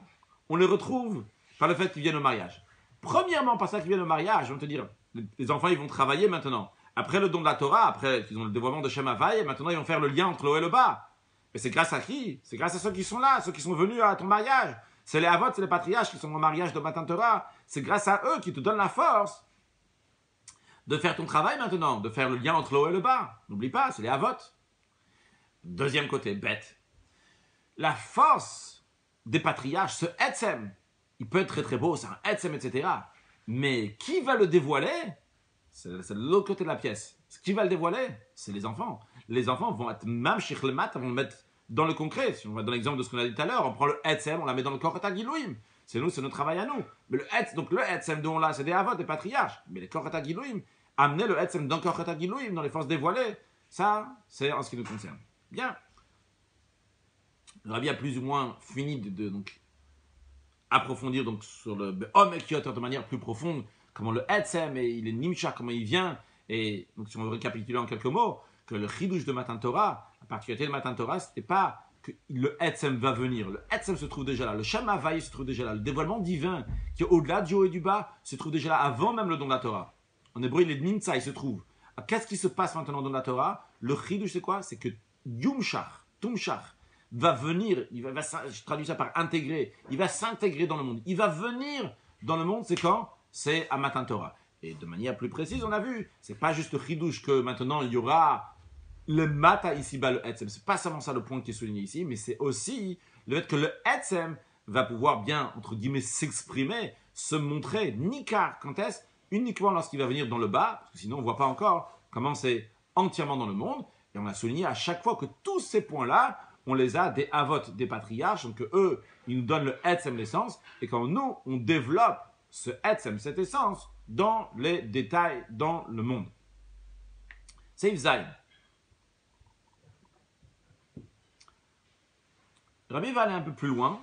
on les retrouve par le fait qu'ils viennent au mariage. Premièrement, par ça qu'ils viennent au mariage, on va te dire, les enfants, ils vont travailler maintenant. Après le don de la Torah, après qu'ils ont le dévoilement de Shem Havai, maintenant ils vont faire le lien entre le haut et le bas. Et c'est grâce à qui? C'est grâce à ceux qui sont là, ceux qui sont venus à ton mariage. C'est les Avot, c'est les patriarches qui sont au mariage de Matan Torah. C'est grâce à eux qui te donnent la force de faire ton travail maintenant, de faire le lien entre le haut et le bas. N'oublie pas, c'est les Avot. Deuxième côté, bête. La force des patriarches, ce Etzem, il peut être très très beau, c'est un Etzem, etc. Mais qui va le dévoiler? C'est l'autre côté de la pièce. Ce qui va le dévoiler, c'est les enfants. Les enfants vont être même chez Khlemat, vont le mettre dans le concret. Si on va dans l'exemple de ce qu'on a dit tout à l'heure, on prend le Etzem, on la met dans le Korot HaGiluim. C'est nous, c'est notre travail à nous. Mais le Etzem dont là, c'est des Avot, des patriarches. Mais les Korot HaGiluim, amener le Etzem dans le Korot HaGiluim, dans les forces dévoilées, ça, c'est en ce qui nous concerne. Bien. Le Rabbi a plus ou moins fini de donc, approfondir donc, sur le Be'om Ekiot de manière plus profonde, comment le Etzem et il est Nimshach, comment il vient. Et donc, si on veut récapituler en quelques mots, que le Chidouche de Matan Torah, la particularité de Matan Torah, c'était pas que le Etzem va venir. Le Etzem se trouve déjà là. Le Shem Havai se trouve déjà là. Le dévoilement divin qui est au-delà du haut et du bas se trouve déjà là avant même le don de la Torah. En hébreu, il est Nimtza, il se trouve. Alors, qu'est-ce qui se passe maintenant dans la Torah? Le Chidouche, c'est quoi? C'est que Yumshach, Tumshach, va venir, je traduis ça par intégrer, il va s'intégrer dans le monde. Il va venir dans le monde, c'est quand? C'est à Matan Torah. Et de manière plus précise, on a vu, c'est pas juste le Chidouche que maintenant il y aura le Mata ici-bas, le Etzem. C'est pas seulement ça le point qui est souligné ici, mais c'est aussi le fait que le Etzem va pouvoir bien, entre guillemets, s'exprimer, se montrer, Nikar, quand est-ce? Uniquement lorsqu'il va venir dans le bas, parce que sinon on ne voit pas encore comment c'est entièrement dans le monde. Et on a souligné à chaque fois que tous ces points-là, on les a des Avot, des patriarches, donc eux, ils nous donnent le Etzem, l'essence, et quand nous, on développe ce Etzem, cette essence, dans les détails, dans le monde. C'est Zayn. Rabbi va aller un peu plus loin,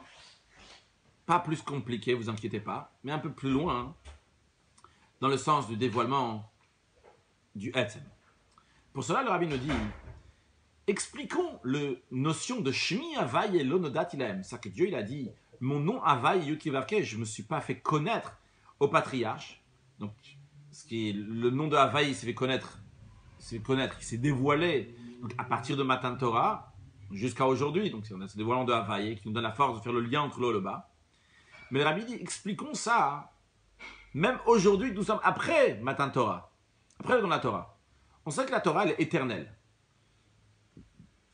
pas plus compliqué, vous inquiétez pas, mais un peu plus loin, dans le sens du dévoilement du Etzem. Pour cela, le Rabbi nous dit, expliquons la notion de Shmi Havai et Lonodat Ilahem. C'est que Dieu il a dit, mon nom Havai Yukivavke, je ne me suis pas fait connaître au patriarche. Donc, ce qui est, le nom de Havai, il s'est fait connaître, il s'est dévoilé donc, à partir de Matan Torah jusqu'à aujourd'hui. Donc, on a ce dévoilement de Havai qui nous donne la force de faire le lien entre le haut et le bas. Mais le Rabbi dit, expliquons ça, même aujourd'hui, nous sommes après Matan Torah, après le don de la Torah. On sait que la Torah, elle est éternelle.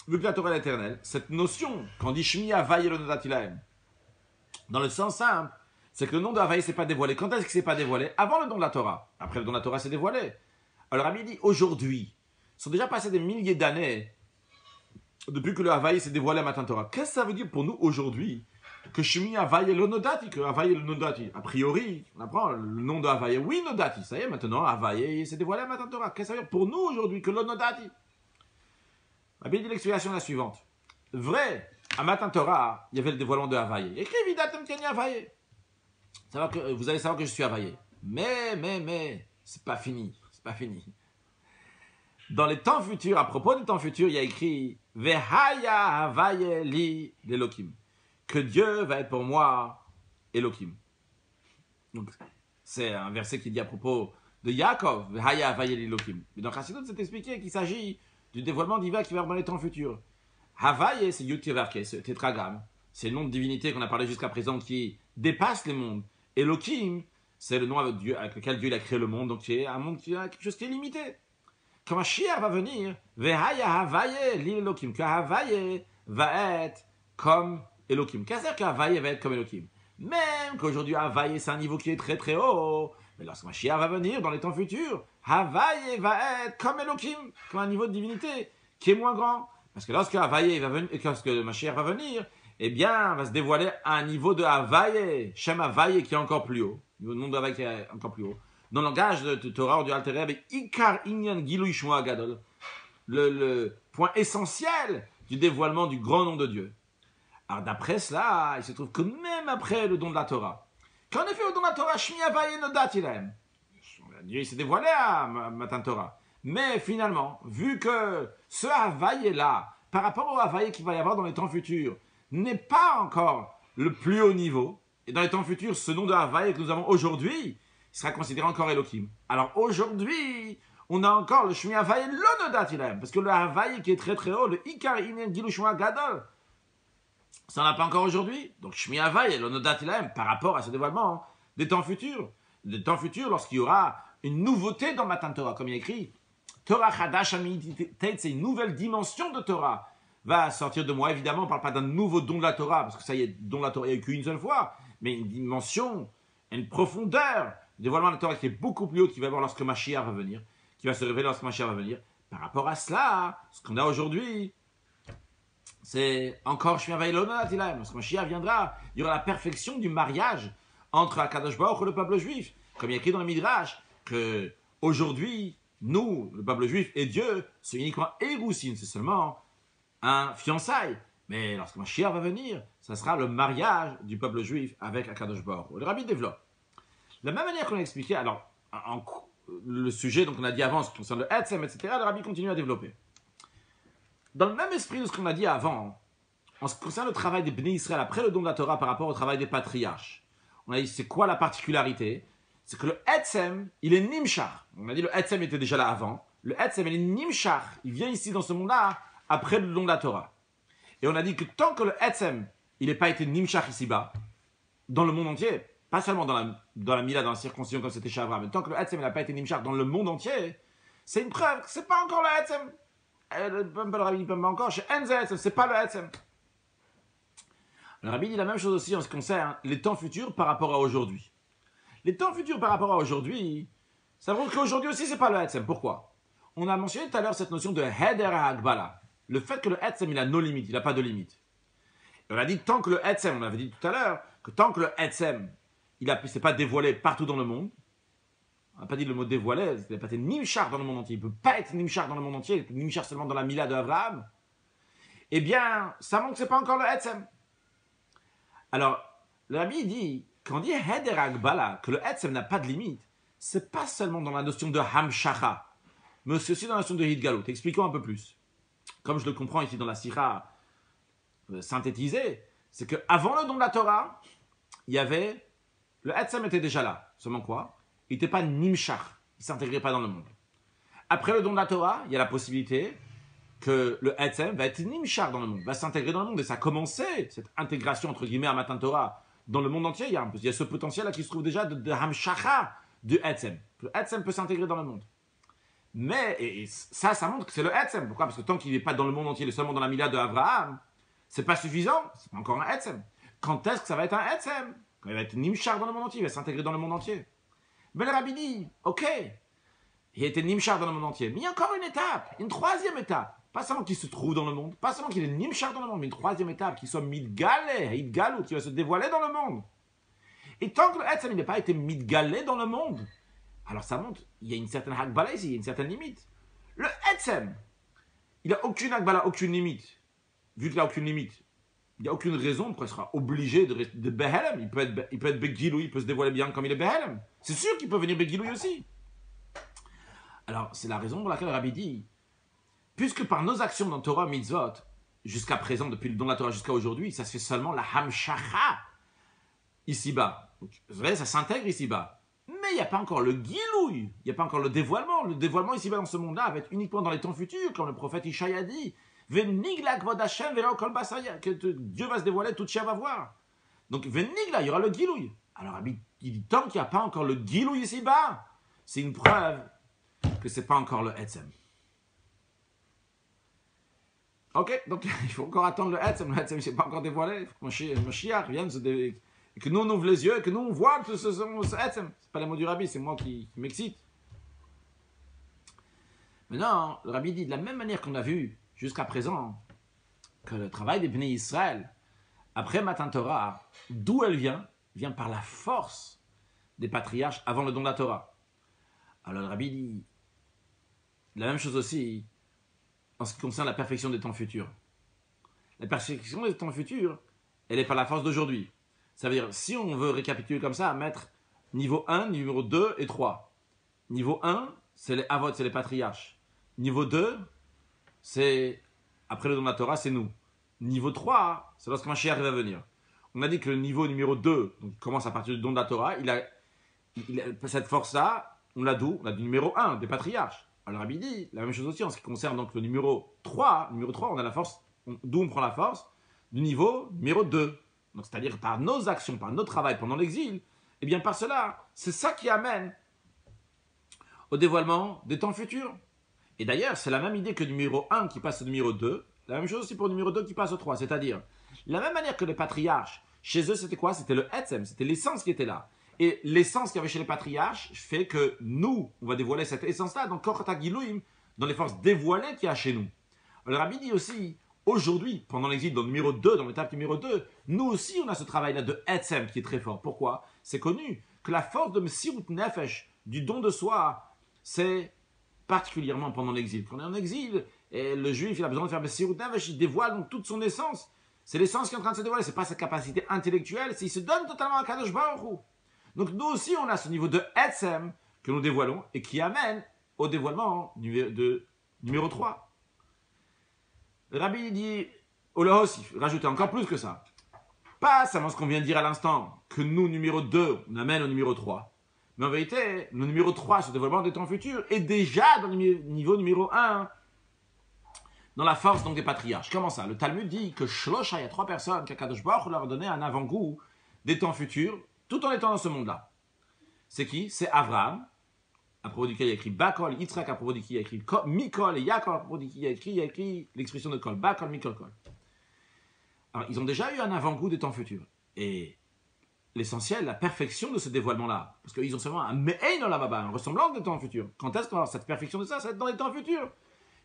Vu que la Torah est éternelle, cette notion, quand on dit Shmi Havai Lonodat Ilahem, dans le sens simple, c'est que le nom de Havai ne s'est pas dévoilé. Quand est-ce qu'il ne s'est pas dévoilé? Avant le don de la Torah. Après le don de la Torah s'est dévoilé. Alors Rabbi dit aujourd'hui, sont déjà passés des milliers d'années depuis que le Havai s'est dévoilé à Matan Torah. Qu'est-ce que ça veut dire pour nous aujourd'hui? Que Shmi Havai Lonodati, que Havai Lonodati. A priori, on apprend le nom de Havai, oui, Nodati. Ça y est, maintenant, Havai s'est dévoilé à Matan Torah. Qu'est-ce que ça veut dire pour nous aujourd'hui que Lonodati? Rabbi dit l'explication est la suivante. Vrai, à Matan Torah, il y avait le dévoilement de Havai. Écrit Vidatem Kenya Havai. Vous allez savoir que je suis Havai. Mais, c'est pas fini. C'est pas fini. Dans les temps futurs, à propos des temps futurs, il y a écrit Vehaya Havai li l'Elokim. Que Dieu va être pour moi Elokim. Donc, c'est un verset qui dit à propos de Yaakov, Vehaya Havai li l'Elokim. Mais dans Chassidut, c'est expliqué qu'il s'agit du dévoilement divin qui va dans les temps futurs. Havai, c'est Yud-Tevarke, c'est tétragramme. C'est le nom de divinité qu'on a parlé jusqu'à présent qui dépasse les mondes. Elohim, c'est le nom avec lequel Dieu a créé le monde, donc c'est un monde qui a quelque chose qui est limité. quand Mashiach va venir, Vehaya Havaye, l'Elohim, que Havaye va être comme Elohim. Qu'est-ce que c'est qu'Havaye va être comme Elohim? Même qu'aujourd'hui, Havaye, c'est un niveau qui est très très haut. Mais lorsque Mashiach va venir, dans les temps futurs, Havaye va être comme Elohim, comme un niveau de divinité qui est moins grand. Parce que lorsque Havaye va venir, lorsque Mashiach va venir, eh bien, va se dévoiler à un niveau de Havaye, Shem Havaye qui est encore plus haut. Le nom de Havaye qui est encore plus haut. Dans le langage de Torah ou du Alter Rebbe, Ikar Inyan Gilui Shmoa Gadol, le point essentiel du dévoilement du grand nom de Dieu. Alors d'après cela, il se trouve que même après le don de la Torah, qu'en effet au don de la Torah, Shmi Havaye Nodat Ilem, Dieu s'est dévoilé à Matan Torah. Mais finalement, vu que ce Havaye là, par rapport au Havaye qu'il va y avoir dans les temps futurs, n'est pas encore le plus haut niveau, et dans les temps futurs, ce nom de Havaye que nous avons aujourd'hui, il sera considéré encore Elohim. Alors aujourd'hui, on a encore le Shmi Havaye Lonodat Ilem, parce que le Havaye qui est très très haut, le Ikar Inen Gilu Shmoa Gadol, ça n'en a pas encore aujourd'hui. Donc Shmi Havaye Lonodat Ilem, par rapport à ce dévoilement des temps futurs. Des temps futurs, lorsqu'il y aura une nouveauté dans Matan Torah, comme il est écrit, Torah Chadash Amitit, c'est une nouvelle dimension de Torah, va sortir de moi. Évidemment, on ne parle pas d'un nouveau don de la Torah, parce que ça y est, don de la Torah, il n'y a eu qu'une seule fois, mais une dimension, une profondeur, dévoilement de la Torah qui est beaucoup plus haut qu'il va y avoir lorsque Mashiach va venir, qui va se révéler lorsque Mashiach va venir. Par rapport à cela, ce qu'on a aujourd'hui, c'est encore Shmi Havaye Lonodat Ilem. Lorsque Mashiach viendra, il y aura la perfection du mariage entre Akadosh Baruch et le peuple juif. Comme il y a écrit dans le Midrash, que aujourd'hui, nous, le peuple juif et Dieu, c'est uniquement Erousin, c'est seulement un fiançailles. Mais lorsque Mashiach va venir, ça sera le mariage du peuple juif avec Akadosh Baruch. Le Rabbi développe. De la même manière qu'on a expliqué, alors, le sujet donc on a dit avant, ce qui concerne le Etzem, etc., le Rabbi continue à développer. Dans le même esprit de ce qu'on a dit avant, en ce qui concerne le travail des Bnei Israël après le don de la Torah par rapport au travail des patriarches, on a dit c'est quoi la particularité? C'est que le Etzem, il est Nimshar. On a dit le Etzem était déjà là avant. Le Etzem, il est Nimshar. Il vient ici dans ce monde-là après le don de la Torah. Et on a dit que tant que le Etzem, il n'est pas été Nimshar ici-bas, dans le monde entier, pas seulement dans la Mila, dans la circoncision comme c'était chez Abraham, mais tant que le Etzem n'a pas été Nimshar dans le monde entier, c'est une preuve que ce n'est pas encore le Etzem. Le Rabbi dit pas encore, chez Enze Etzem, ce n'est pas le Etzem. Le Rabbi dit la même chose aussi en ce qui concerne les temps futurs par rapport à aujourd'hui. Les temps futurs par rapport à aujourd'hui, ça veut dire qu'aujourd'hui aussi, ce n'est pas le Etzem. Pourquoi? On a mentionné tout à l'heure cette notion de Heder Hagbala. Le fait que le Etzem, il a nos limites, il n'a pas de limites. On a dit tant que le Etzem, on avait dit tout à l'heure, que tant que le Etzem, il ne s'est pas dévoilé partout dans le monde, on n'a pas dit le mot dévoilé, il n'a pas été Nimshar dans le monde entier, il ne peut pas être Nimshar dans le monde entier, il est Nimshar seulement dans la Mila de Abraham, eh bien, ça montre que ce n'est pas encore le Etzem. Alors, le Rabbi dit, quand on dit Heder Hagbala, que le Etzem n'a pas de limite, ce n'est pas seulement dans la notion de Hamshacha, mais c'est aussi dans la notion de Hidgalut. Expliquons un peu plus. Comme je le comprends ici dans la Sira synthétisée, c'est qu'avant le don de la Torah, il y avait, le Etzem était déjà là. Seulement quoi? Il n'était pas Nimshar, il ne s'intégrait pas dans le monde. Après le don de la Torah, il y a la possibilité que le Etzem va être Nimshar dans le monde, va s'intégrer dans le monde. Et ça a commencé, cette intégration entre guillemets à Matan Torah, dans le monde entier. Il y a ce potentiel là qui se trouve déjà de Hamshacha du Etzem. Le Etzem peut s'intégrer dans le monde. Mais et ça montre que c'est le Etzem. Pourquoi? Parce que tant qu'il n'est pas dans le monde entier, il est seulement dans la Mila de Abraham, c'est pas suffisant, c'est pas encore un Etzem. Quand est-ce que ça va être un Etzem? Quand il va être Nimshar dans le monde entier, il va s'intégrer dans le monde entier. Mais le Rabbi dit, ok, il a été Nimshar dans le monde entier, mais il y a encore une étape, une troisième étape. Pas seulement qu'il se trouve dans le monde, pas seulement qu'il est Nimshar dans le monde, mais une troisième étape, qu'il soit Midgalé, Hidgalut, qui va se dévoiler dans le monde. Et tant que le Etzem n'a pas été Midgalé dans le monde, alors ça montre, il y a une certaine Hagbala ici, il y a une certaine limite. Le Etzem, il n'a aucune Hagbala, aucune limite. Vu qu'il n'a aucune limite, il n'y a aucune raison pourquoi il sera obligé de Behelem. Il peut être Begilou, il peut se dévoiler bien comme il est Behelem. C'est sûr qu'il peut venir Begilou aussi. Alors, c'est la raison pour laquelle le Rabbi dit, puisque par nos actions dans Torah Mitzvot, jusqu'à présent, depuis le don de la Torah jusqu'à aujourd'hui, ça se fait seulement la Hamshacha ici-bas. Vous voyez, ça s'intègre ici-bas. Mais il n'y a pas encore le Gilouï, il n'y a pas encore le dévoilement. Le dévoilement ici-bas dans ce monde-là va être uniquement dans les temps futurs, comme le prophète Ishaïa a dit. Que Dieu va se dévoiler, toute chair va voir. Donc, Venigla, il y aura le Gilouï. Alors, il dit, tant qu'il n'y a pas encore le Gilouï ici-bas, c'est une preuve que ce n'est pas encore le Etzem. Ok, donc il faut encore attendre le Etzem. Le Etzem ne s'est pas encore dévoilé. Il faut que Mashiach vienne et que nous on ouvre les yeux et que nous on voit tout ce Etzem. C'est pas les mots du Rabbi, c'est moi qui m'excite. Maintenant, le Rabbi dit de la même manière qu'on a vu jusqu'à présent que le travail des Bnei Israël, après Matan Torah, d'où elle vient par la force des patriarches avant le don de la Torah. Alors le Rabbi dit la même chose aussi en ce qui concerne la perfection des temps futurs. La perfection des temps futurs, elle est par la force d'aujourd'hui. Ça veut dire, si on veut récapituler comme ça, mettre niveau 1, niveau 2 et 3. Niveau 1, c'est les Avot, c'est les patriarches. Niveau 2, c'est, après le don de la Torah, c'est nous. Niveau 3, c'est lorsque Mashiach va venir. On a dit que le niveau numéro 2, donc commence à partir du don de la Torah, il a cette force-là, on l'a d'où? On a du numéro 1, des patriarches. Alors Rabbi dit la même chose aussi en ce qui concerne donc le numéro 3. Numéro 3, on a la force, d'où on prend la force? Du niveau numéro 2. Donc c'est-à-dire par nos actions, par notre travail pendant l'exil, et bien par cela, c'est ça qui amène au dévoilement des temps futurs. Et d'ailleurs, c'est la même idée que numéro 1 qui passe au numéro 2, la même chose aussi pour le numéro 2 qui passe au 3, c'est-à-dire, la même manière que les patriarches, chez eux c'était quoi? C'était le Etzem, c'était l'essence qui était là. Et l'essence qu'il y avait chez les patriarches fait que nous, on va dévoiler cette essence-là, donc Korata Giluim, dans les forces dévoilées qu'il y a chez nous. Le Rabbi dit aussi, aujourd'hui, pendant l'exil, dans le numéro 2, dans l'étape numéro 2, nous aussi on a ce travail-là de Etzem qui est très fort. Pourquoi? C'est connu que la force de Messirut Nefesh, du don de soi, c'est particulièrement pendant l'exil. Quand on est en exil, et le juif il a besoin de faire Messirut Nefesh, il dévoile donc toute son essence. C'est l'essence qui est en train de se dévoiler, c'est pas sa capacité intellectuelle, c'est il se donne totalement à Kadosh Baruch Hu. Donc nous aussi on a ce niveau de Etzem que nous dévoilons et qui amène au dévoilement de numéro 3. Le Rabbi dit, Olahosif, rajoutez encore plus que ça. Pas seulement ce qu'on vient de dire à l'instant, que nous, numéro 2, on amène au numéro 3. Mais en vérité, le numéro 3, ce dévoilement des temps futurs, est déjà dans le niveau numéro 1, dans la force donc des patriarches. Comment ça? Le Talmud dit que Shlosha, il y a 3 personnes qu'Akadosh Baruch Hu leur a donné un avant-goût des temps futurs, tout en étant dans ce monde-là. C'est qui? C'est Avraham, à propos duquel il y a écrit Bakol, Yitzhak, à propos duquel il y a écrit Mikol, et Yaakov, à propos duquel il y a écrit l'expression de Kol, Bakol, Mikol, Kol. Alors, ils ont déjà eu un avant-goût des temps futurs. Et l'essentiel, la perfection de ce dévoilement-là, parce qu'ils ont seulement un Me'ein Olamaba, une ressemblance des temps futurs. Quand est-ce qu'on aura cette perfection de ça? Ça va être dans les temps futurs.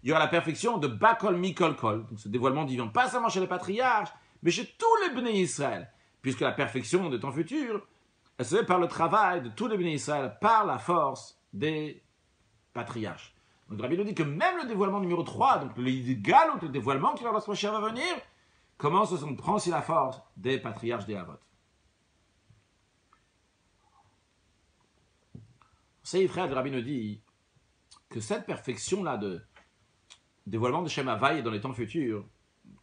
Il y aura la perfection de Bakol, Mikol, Kol, donc ce dévoilement divin, pas seulement chez les patriarches, mais chez tous les Bnei Israël, puisque la perfection des temps futurs, elle se fait par le travail de tous les Bnei Israël, par la force des patriarches. Donc Rabbi nous dit que même le dévoilement numéro 3, donc l'égal ou le dévoilement qui lorsque Mashiach va venir, commence, on prend aussi la force des patriarches des Havot. C'est frère, le Rabbi nous dit que cette perfection-là de dévoilement de Shem Havaï dans les temps futurs,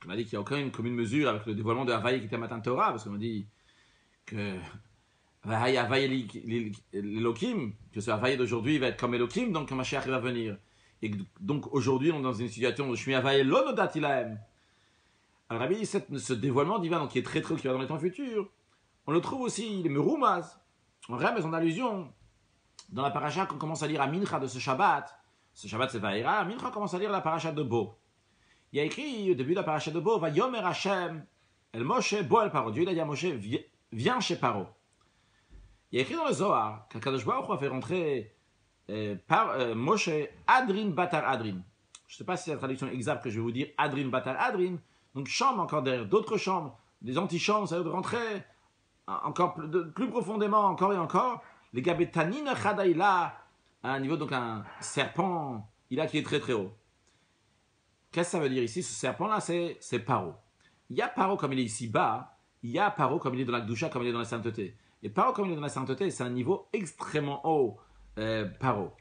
on a dit qu'il n'y a aucune commune mesure avec le dévoilement de Havaï qui était Matan Torah, parce qu'on a dit que Havaï l'Elohim, que ce Havaï d'aujourd'hui va être comme Elohim, donc quand Mashiach va venir. Et donc aujourd'hui, on est dans une situation où Shmi Havaï lo nodati lahem. Alors Rabbi dit ce dévoilement divin, donc qui est très très qui va dans les temps futurs, on le trouve aussi, les Meroumaz, en rêve, en allusion, dans la paracha qu'on commence à lire à Mincha de ce Shabbat. Ce Shabbat c'est Vaïra, à Mincha commence à lire la paracha de Bo. Il y a écrit au début de la paracha de Bo, va Yomer Hashem, El Moshe, Bo El Paro. Dieu il a dit à Moshe, viens chez Paro. Il y a écrit dans le Zohar qu'Akadosh Baruch Hu a fait rentrer Moshe Adrin Batar Adrin. Je ne sais pas si c'est la traduction exacte que je vais vous dire, Adrin Batar Adrin. Donc chambre encore derrière d'autres chambres, des antichambres, ça veut dire de rentrer encore plus profondément, encore et encore. Les Gabetanina Chadaïla, à un niveau donc un serpent, il a qui est très très haut. Qu'est-ce que ça veut dire ici? Ce serpent-là, c'est Paro. Il y a Paro comme il est ici bas, il y a Paro comme il est dans la Gdusha, comme il est dans la sainteté. Et Paro comme il est dans la sainteté, c'est un niveau extrêmement haut, Paro.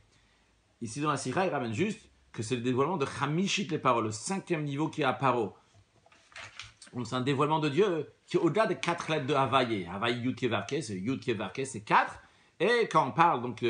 Ici dans la Sira, il ramène juste que c'est le dévoilement de Chamishit les Paro, le 5e niveau qui est à Paro. Donc c'est un dévoilement de Dieu qui est au-delà des 4 lettres de Havaïe. Havaïe Yud Kevarke, c'est Yud Kevarke, c'est 4. Et quand on parle donc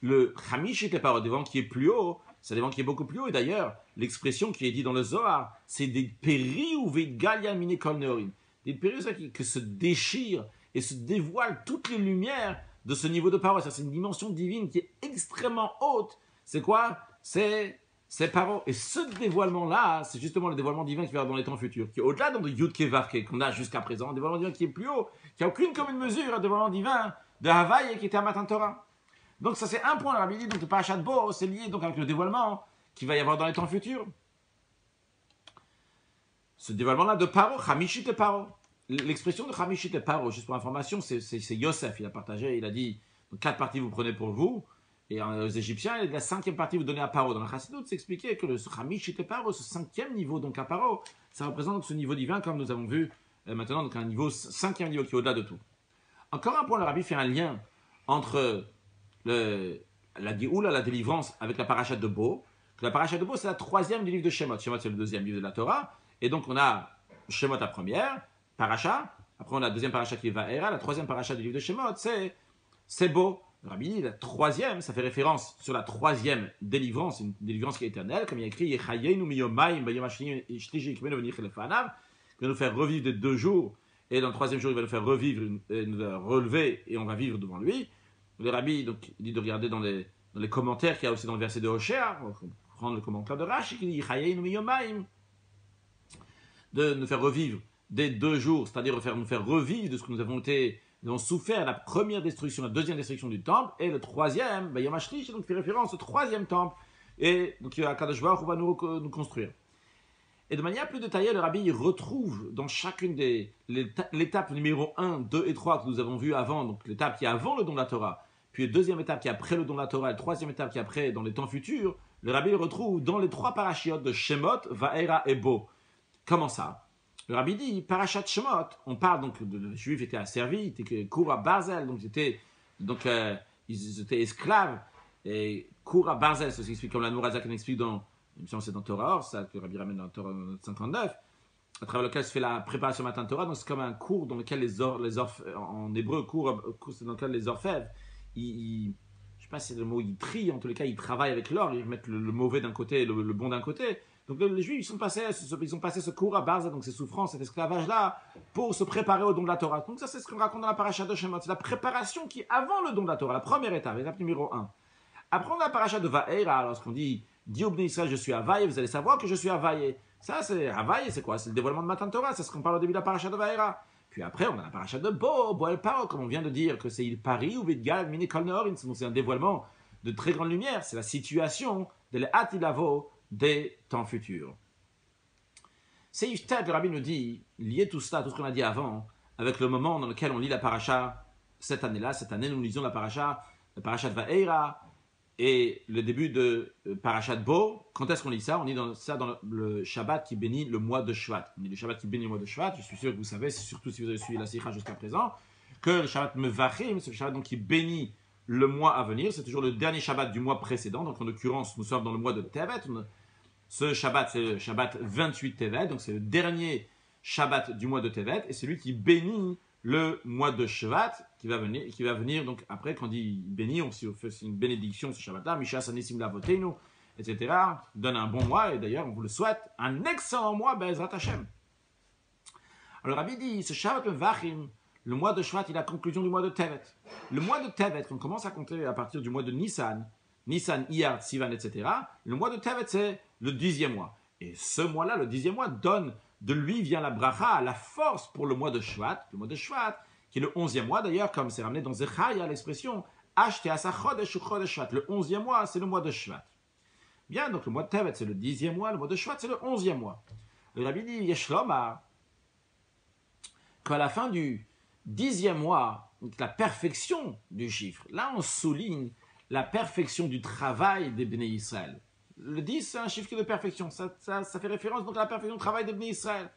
le Chamishit les Paro, le dévoilement qui est plus haut, c'est un dévoilement qui est beaucoup plus haut. Et d'ailleurs, l'expression qui est dit dans le Zohar, c'est des péri ou veidgalia mine kol neorim. Des péri qui se déchirent et se dévoilent toutes les lumières de ce niveau de parole. C'est une dimension divine qui est extrêmement haute. C'est quoi? C'est c'est Paro. Et ce dévoilement-là, c'est justement le dévoilement divin qui va dans les temps futurs, qui est au-delà de Yud Kevarke qu'on a jusqu'à présent, un dévoilement divin qui est plus haut, qui n'a aucune commune mesure, un dévoilement divin de Havaï et qui était à Matan Torah. Donc ça c'est un point, le Rabbi dit, donc le Parashat Bo, c'est lié donc avec le dévoilement qu'il va y avoir dans les temps futurs. Ce dévoilement-là de Paro, Hamishit et Paro. L'expression de Hamishit et Paro, juste pour information, c'est Yosef, il a partagé, il a dit, 4 parties vous prenez pour vous, et aux Égyptiens, et la 5e partie vous donnez à Paro. Dans la Chassidut, c'est expliqué que le Hamishit et Paro, ce 5e niveau donc à Paro, ça représente donc ce niveau divin, comme nous avons vu maintenant, donc un niveau 5e niveau qui est au-delà de tout. Encore un point, le Rabbi fait un lien entre la Géoula, la délivrance, avec la Parashat de Bo. La Parashat de Bo, c'est la 3e du livre de Shemot. Shemot, c'est le 2e livre de la Torah. Et donc, on a Shemot la première, Parasha. Après, on a la 2e Parasha qui est Vaera. La 3e Parasha du livre de Shemot, c'est Bo. Le Rabbi dit, la 3e, ça fait référence sur la 3e délivrance, une délivrance qui est éternelle, comme il y a écrit, Yechayenu miyomayim bayom hasheni ishlishi ikmenu venich lefanav, qui va nous faire revivre des 2 jours, et dans le 3e jour, il va nous faire revivre, et nous va relever, et on va vivre devant lui. Le Rabbi donc, il dit de regarder dans les commentaires qu'il y a aussi dans le verset de Hoshea, on va prendre le commentaire de Rashi, qui dit Yechayenu miyomayim, de nous faire revivre des 2 jours, c'est-à-dire nous faire revivre de ce que nous avons souffert la première destruction, la 2e destruction du temple, et le 3e, Yom HaShlish, donc fait référence au 3e temple, et donc Akadosh Baruch Hu va nous construire. Et de manière plus détaillée, le Rabbi retrouve dans chacune des l'étape numéro 1, 2 et 3 que nous avons vu avant, donc l'étape qui est avant le don de la Torah, puis la 2e étape qui est après le don de la Torah, et la 3e étape qui est après dans les temps futurs, le Rabbi le retrouve dans les 3 parachiotes de Shemot, Vaera et Bo. Comment ça? Le Rabbi dit, Parashat Shemot, on parle donc les Juifs étaient asservis, ils étaient Koura Barzel, donc ils étaient esclaves. Et Koura Barzel, c'est ce qui explique comme la Nourazak explique dans, c'est dans Torah Or, ça que le Rabbi ramène dans Torah 59, à travers lequel se fait la préparation matin Torah. Donc c'est comme un cours dans lequel en hébreu, c'est dans lequel les orfèvres, je ne sais pas si c'est le mot, ils trient, en tous les cas, ils travaillent avec l'or, ils mettent le mauvais d'un côté et le bon d'un côté. Donc les Juifs, ils ont passé ce cours à Barza, donc ces souffrances, cet esclavage-là, pour se préparer au don de la Torah. Donc ça, c'est ce qu'on raconte dans la paracha de Shemot. C'est la préparation qui est avant le don de la Torah, la première étape, l'étape numéro 1. Après, on a la paracha de Vaera, lorsqu'on dit « Dis au Bnei Israël, je suis Havaï », vous allez savoir que je suis Havaï. Ça, c'est Havaï, c'est quoi? C'est le dévoilement de Matan Torah, c'est ce qu'on parle au début de la paracha de Vaera. Puis après, on a la paracha de Bo El Paro, comme on vient de dire, que c'est il Paris ou Vidgal, Mini Kol Neorin. Donc c'est un dévoilement de très grande lumière, c'est la situation de l'Atilavo des temps futurs. C'est Yiftet, le Rabbi nous dit, lié tout cela, tout ce qu'on a dit avant, avec le moment dans lequel on lit la paracha cette année-là. Cette année, nous lisons la paracha de Vaera et le début de Parashat Bo. Quand est-ce qu'on lit ça? On lit ça dans le Shabbat qui bénit le mois de Shvat. On lit le Shabbat qui bénit le mois de Shvat. Je suis sûr que vous savez, surtout si vous avez suivi la Sikha jusqu'à présent, que le Shabbat Mevachim, c'est le Shabbat donc qui bénit le mois à venir. C'est toujours le dernier Shabbat du mois précédent. Donc en l'occurrence, nous sommes dans le mois de Tevet. Ce Shabbat, c'est le Shabbat 28 Tevet. Donc c'est le dernier Shabbat du mois de Tevet. Et c'est lui qui bénit le mois de Shvat qui va venir donc après, quand on dit béni, on fait une bénédiction ce Shabbat-là, Misha Sanissim Lavotenu, etc. Donne un bon mois, et d'ailleurs on vous le souhaite, un excellent mois, Be'ezrat Hashem. Alors Rabbi dit, ce Shabbat Mevachim, le mois de Shvat, il est la conclusion du mois de Tevet. Le mois de Tevet, qu'on commence à compter à partir du mois de Nissan, Iyar, Sivan, etc. Le mois de Tevet, c'est le 10e mois. Et ce mois-là, le 10e mois, de lui vient la bracha, la force pour le mois de Shvat, qui est le 11e mois d'ailleurs, comme c'est ramené dans Zechaya, l'expression Ashte Asa Chodesh ou Chodesh Shvat. Le 11e mois, c'est le mois de Shvat. Bien, donc le mois de Tevet, c'est le 10e mois, le mois de Shvat, c'est le 11e mois. Le Rabbi dit, Yeshloma, qu'à la fin du 10e mois, donc la perfection du chiffre, là on souligne la perfection du travail des Bnei Israël. Le 10, c'est un chiffre de perfection. Ça fait référence donc à la perfection du travail des Bnei Israël.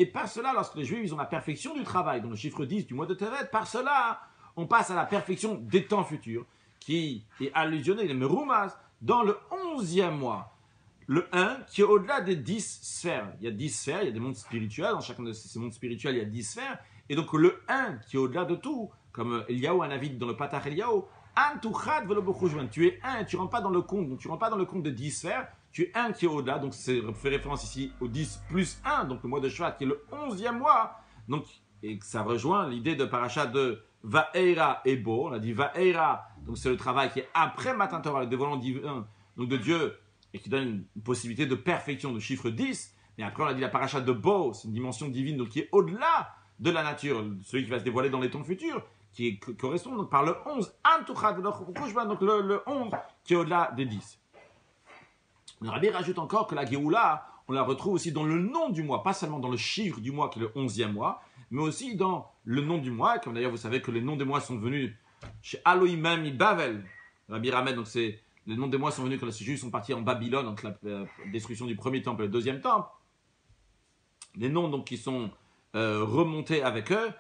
Et par cela, lorsque les Juifs ils ont la perfection du travail, donc le chiffre 10 du mois de Tevet, par cela, on passe à la perfection des temps futurs, qui est allusionné, le Meroumas, dans le 11e mois. Le 1, qui est au-delà des 10 sphères. Il y a 10 sphères, il y a des mondes spirituels. Dans chacun de ces mondes spirituels, il y a 10 sphères. Et donc le 1, qui est au-delà de tout, comme Eliyahu a dit dans le Patach Eliyahu, tu es un, tu ne rentres pas dans le compte, donc tu ne rentres pas dans le compte de 10 sphères, tu es un qui est au-delà, donc c'est fait référence ici au 10 plus 1, donc le mois de Shvat qui est le 11e mois, donc, et ça rejoint l'idée de Parashat de Vaera et Bo, on a dit Vaera, donc c'est le travail qui est après Matan Torah, le dévoilement divin, donc de Dieu et qui donne une possibilité de perfection de chiffre 10. Mais après, on a dit la paracha de Bo, c'est une dimension divine donc qui est au-delà de la nature, celui qui va se dévoiler dans les temps futurs, qui correspond donc par le 11, donc le 11 qui est au-delà des 10. Le Rabbi rajoute encore que la Géoula, on la retrouve aussi dans le nom du mois, pas seulement dans le chiffre du mois qui est le 11e mois, mais aussi dans le nom du mois, comme d'ailleurs vous savez que les noms des mois sont venus chez Aloïmam et Bavel. Rabbi Ramed, donc c'est les noms des mois sont venus quand les Juifs sont partis en Babylone, donc la destruction du premier temple et le deuxième temple. Les noms donc qui sont remontés avec eux.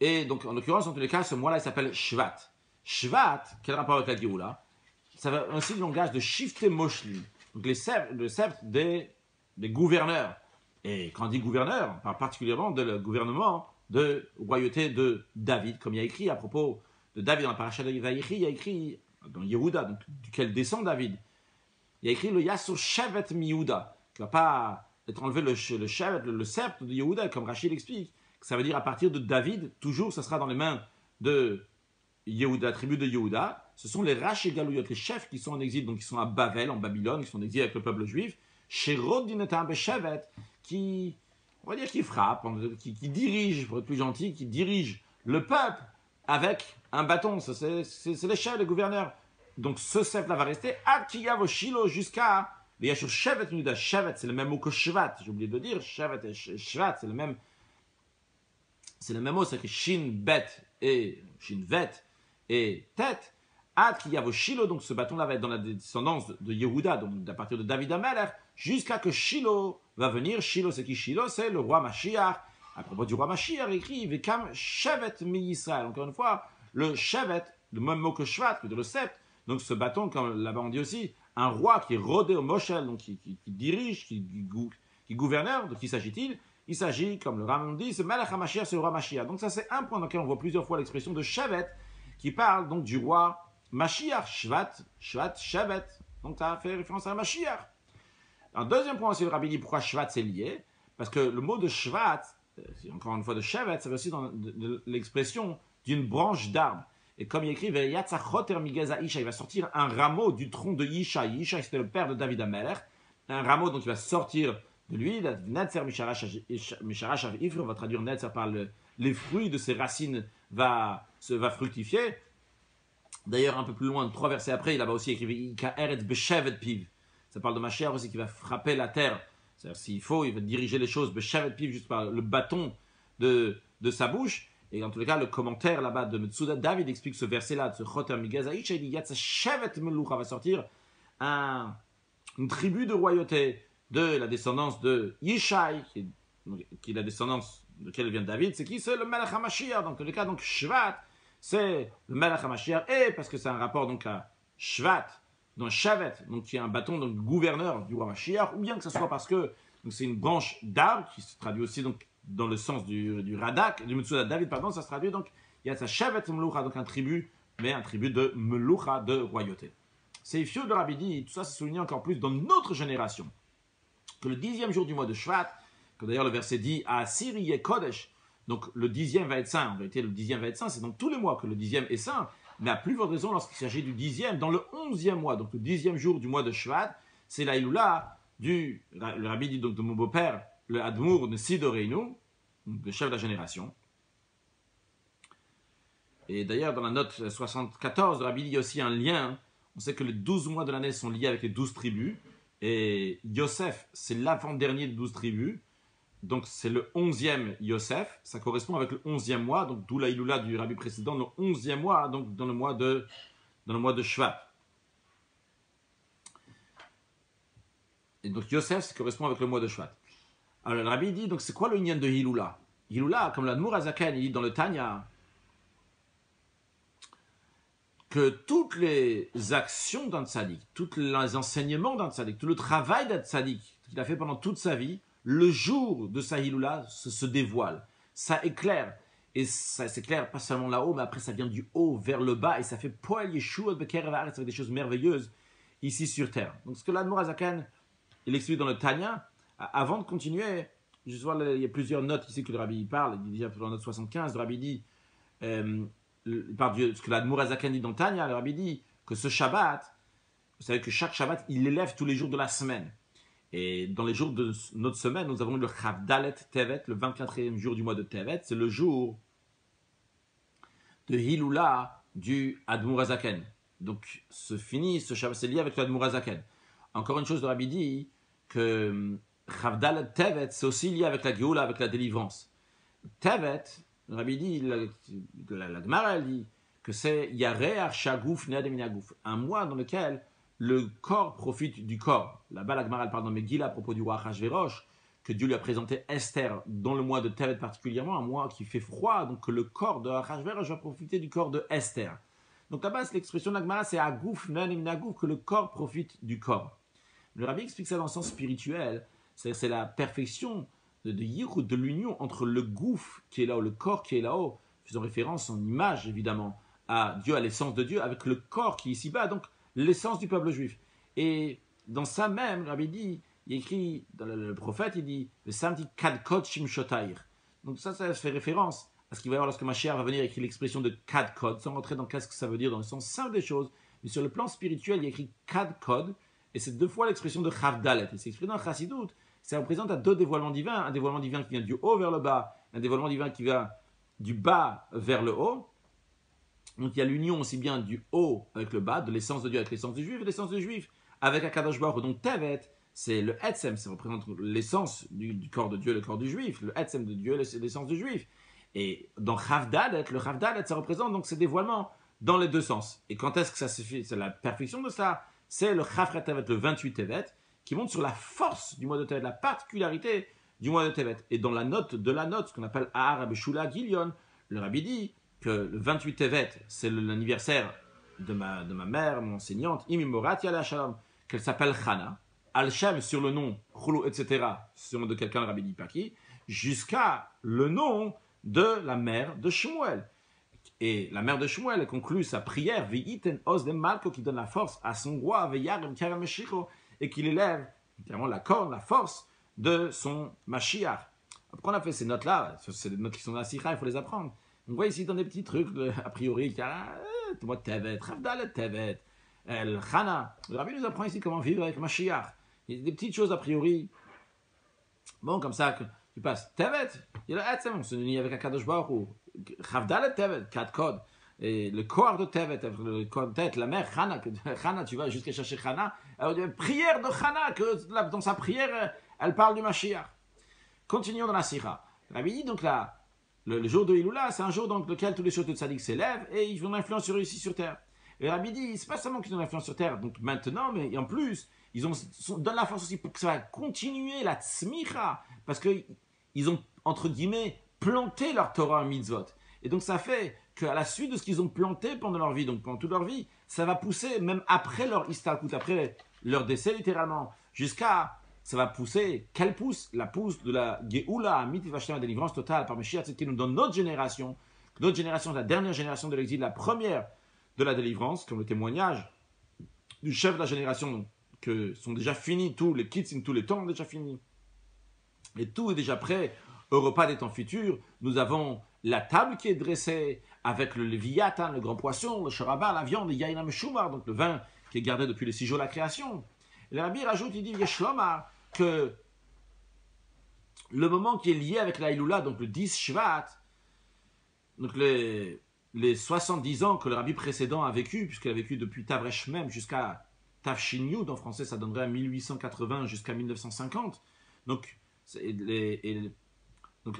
Et donc en l'occurrence, en tous les cas, ce mois-là il s'appelle Shvat. Shvat, quel rapport avec la Géoula? Ça va aussi le langage de Shifte Moshlim, donc le sceptre des gouverneurs. Et quand on dit gouverneur, on parle particulièrement de gouvernement de royauté de David, comme il y a écrit à propos de David dans la paracha de Vaïchi, il y a écrit dans Yehuda, donc, duquel descend David, il y a écrit le Yasso Shevet mi Yehuda, qui ne va pas être enlevé le sceptre de Yehuda, comme Rachid explique, que ça veut dire à partir de David, toujours ça sera dans les mains de Yehuda, tribu de Yehuda. Ce sont les Rashi Galouyot, les chefs qui sont en exil, donc qui sont à Bavel, en Babylone, qui sont en exil avec le peuple juif, chez Rodinetam Beshevet, qui, on va dire, qui frappe, qui dirige, pour être plus gentil, qui dirige le peuple avec un bâton. C'est les chefs, les gouverneurs. Donc ce sceptre-là va rester à Kiyav Shilo jusqu'à les Yashur Shevet Nuda. Shevet, c'est le même mot que Shvat, j'ai oublié de le dire. Shevet et Shvat, c'est le même mot, c'est que Shin Bet et Shin Vet et Tet. Ad Kiyav Shilo, donc ce bâton-là va être dans la descendance de Yehuda, donc à partir de David Amelech, jusqu'à que Shilo va venir. Shilo, c'est qui Shilo? C'est le roi Mashiach. À propos du roi Mashiach, il écrit Vekam Shevet mi Yisrael. Encore une fois, le Shevet, le même mot que Shvat, que de le sceptre. Donc ce bâton, comme là-bas on dit aussi, un roi qui est rodé au Moshel, donc qui dirige, qui gouverneur. De qui s'agit-il? Il s'agit, comme le Rambam dit, c'est Melech HaMashiach, c'est le roi Mashiach. Donc ça c'est un point dans lequel on voit plusieurs fois l'expression de Shevet, qui parle donc du roi Mashiach, Shvat, Shevet. Donc ça fait référence à Mashiach. Un deuxième point aussi, le Rabbi dit pourquoi Shvat c'est lié. Parce que le mot de Shvat, encore une fois de Shevet, ça veut aussi dans l'expression d'une branche d'arbre. Et comme il écrit, il va sortir un rameau du tronc de Yishai. Yishai, c'était le père de David Amelech. Un rameau, donc il va sortir de lui. Netzer Misharash Ifr, on va traduire Netzer par les fruits de ses racines va fructifier. D'ailleurs, un peu plus loin, 3 versets après, il a aussi écrit ça parle de Mashiach aussi qui va frapper la terre. C'est-à-dire, s'il faut, il va diriger les choses, juste par le bâton de sa bouche. Et en tous les cas, le commentaire là-bas de Metsuda David explique ce verset-là, de ce Choter Migazaïch, il dit Yatsa Shevet Melucha va sortir une tribu de royauté de la descendance de Yishai, qui est la descendance de laquelle vient David. C'est qui? C'est le Melech HaMashiach. Dans tous les cas, donc Shvat, c'est le Melech HaMashiach, et parce que c'est un rapport donc à Shvat, dans Shavet, donc qui est un bâton donc gouverneur du roi Mashiach, ou bien que ce soit parce que c'est une branche d'arbre qui se traduit aussi donc dans le sens du Radak, du Metsuda David, pardon, ça se traduit donc il y a sa Shavet Melucha, donc un tribut de Melucha, de royauté. C'est Ifiot de Rabbi dit, tout ça c'est souligné encore plus dans notre génération, que le 10e jour du mois de Shvat, que d'ailleurs le verset dit à Siri Kodesh, donc le 10e va être saint, en réalité le 10e va être saint, c'est donc tous les mois que le 10e est saint, mais à plus forte raison lorsqu'il s'agit du 10e, dans le 11e mois, donc le 10e jour du mois de Shvat, c'est la Iloula le Rabbi dit donc de mon beau-père, le Admour de Sidoreinu, le chef de la génération. Et d'ailleurs, dans la note 74, le Rabbi dit il y a aussi un lien. On sait que les 12 mois de l'année sont liés avec les 12 tribus. Et Yosef, c'est l'avant-dernier des 12 tribus. Donc c'est le 11e Yosef. Ça correspond avec le 11e mois. Donc d'où la Iloula du Rabbi précédent, le 11e mois, donc dans le mois de Shvat. Et donc Yosef, ça correspond avec le mois de Shvat. Alors le Rabbi dit, donc c'est quoi le Inyan de Hiloula? Hiloula, comme l'Admour Azaken, il dit dans le Tanya, que toutes les actions d'un tzaddik, tous les enseignements d'un tzaddik, tout le travail d'un tzaddik qu'il a fait pendant toute sa vie, le jour de sa Hiloula se dévoile. Ça éclaire. Et ça s'éclaire pas seulement là-haut, mais après ça vient du haut vers le bas et ça fait Poel Yeshua Bekerev Haaretz avec des choses merveilleuses ici sur terre. Donc ce que l'Admour Azaken, il explique dans le Tanya, avant de continuer, je vois, il y a plusieurs notes ici que le Rabbi parle. Il dit dans la note 75, le Rabbi dit, il parle de ce que l'Admour Azaken dit dans Tanya, le Rabbi dit que ce Shabbat, savez que chaque Shabbat, il l'élève tous les jours de la semaine. Et dans les jours de notre semaine, nous avons le Chavdalet Tevet, le 24e jour du mois de Tevet. C'est le jour de Hilula du Admour Hazaken. Donc, ce Shabbat, c'est lié avec l'Admour Hazaken. Encore une chose, le Rabbi dit que Chavdalet Tevet, c'est aussi lié avec la Géoula, avec la délivrance. Tevet, le Rabbi dit, la Gemara dit que c'est Yareach Shagouf Neademinagouf, un mois dans lequel le corps profite du corps. Là-bas, la Gemara parle dans Megillah à propos du roi Achashverosh, que Dieu lui a présenté Esther dans le mois de Tevet particulièrement, un mois qui fait froid, donc que le corps de Achashverosh va profiter du corps de Esther. Donc là-bas, l'expression de la Gemara, c'est Agouf Neademinagouf, que le corps profite du corps. Le Rabbi explique ça dans le sens spirituel, c'est la perfection de Yichud, de l'union entre le Gouf qui est là-haut, le corps qui est là-haut, faisant référence en image évidemment à Dieu, à l'essence de Dieu, avec le corps qui est ici-bas, donc l'essence du peuple juif. Et dans ça même, le Rabbi dit, il écrit, dans le prophète, il dit, le samedi Kadkod Shimshotair. Donc ça fait référence à ce qu'il va y avoir lorsque Mashiach va venir écrire l'expression de Kadkod, sans rentrer dans qu'est-ce que ça veut dire dans le sens simple des choses, mais sur le plan spirituel, il écrit Kadkod, et c'est deux fois l'expression de Chavdalet. Et c'est exprimé dans Chassidut, ça représente à deux dévoilements divins, un dévoilement divin qui vient du haut vers le bas, un dévoilement divin qui vient du bas vers le haut. Donc il y a l'union aussi bien du haut avec le bas, de l'essence de Dieu avec l'essence du juif, et l'essence du juif avec Akadosh Baruch Hu. Donc Tevet, c'est le Etzem, ça représente l'essence du corps de Dieu et le corps du juif, le Etzem de Dieu et l'essence du juif. Et dans Chavdalet, le Chavdalet, ça représente donc ces dévoilements dans les deux sens. Et quand est-ce que ça se fait? C'est la perfection de ça. C'est le Chafret Tevet, le 28 Tevet, qui montre sur la force du mois de Tevet, la particularité du mois de Tevet. Et dans la note, ce qu'on appelle Ahar Abeshula Gilion, le Rabbi dit que le 28 Tevet, c'est l'anniversaire de ma mère, mon enseignante, Imimorat Yala Shalom, qu'elle s'appelle Chana, Al-Shem sur le nom, Choulou, etc., sur le nom de quelqu'un, le Rabbi dit pas qui, jusqu'à le nom de la mère de Shmuel. Et la mère de Shmuel elle conclut sa prière, Ve'iten os de Malko, qui donne la force à son roi, Ve'yarem Karem Meshicho, et qu'il élève évidemment la corne, la force de son Mashiach. Après, on a fait ces notes-là, c'est des notes qui sont dans la Sikha, il faut les apprendre. On voit ici dans des petits trucs, a priori, moi, Tevet, Ravdal, Tevet, El Chana. Le Rabbi nous apprend ici comment vivre avec Mashiach. Il y a des petites choses a priori. Bon, comme ça, que tu passes Tevet, il y a on se unit avec Akadosh Baruch Hu. Ravdal, Tevet, 4 codes. Et le corps de Tevet, le corps de tête, la mère Chana, tu vas jusqu'à chercher Chana. Prière de Chana, que dans sa prière, elle parle du Mashiach. Continuons dans la Sira. Le Rabbi dit donc là, le jour de Hilula, c'est un jour dans lequel tous les choses de tzaddik s'élèvent et ils ont une influence ici sur terre. Et le Rabbi dit, c'est pas seulement qu'ils ont une influence sur terre, donc maintenant, mais en plus, ils donnent la force aussi pour que ça va continuer la tzmicha, parce qu'ils ont, entre guillemets, planté leur Torah en mitzvot. Et donc ça fait qu'à la suite de ce qu'ils ont planté pendant leur vie, donc pendant toute leur vie, ça va pousser, même après leur istalkut, après leur décès littéralement, jusqu'à... Ça va pousser, quelle pousse? La pousse de la Géoula, la délivrance totale par Meshiach, c'est qui nous donne notre génération, la dernière génération de l'exil, la première de la délivrance, comme le témoignage du chef de la génération, donc, que sont déjà finis, tous les kits, tous les temps sont déjà finis, et tout est déjà prêt au repas des temps futurs. Nous avons la table qui est dressée avec le Léviathan, le grand poisson, le Sharabar, la viande, le Yaina Meshumar, donc le vin qui est gardé depuis les 6 jours de la création. Et le Rabbi rajoute, il dit, Yeshlomar, que le moment qui est lié avec la Hilula, donc le 10 Shvat, donc les 70 ans que le Rabbi précédent a vécu, puisqu'il a vécu depuis Tavresh même jusqu'à Tavshin Yud, en français ça donnerait 1880 jusqu'à 1950, donc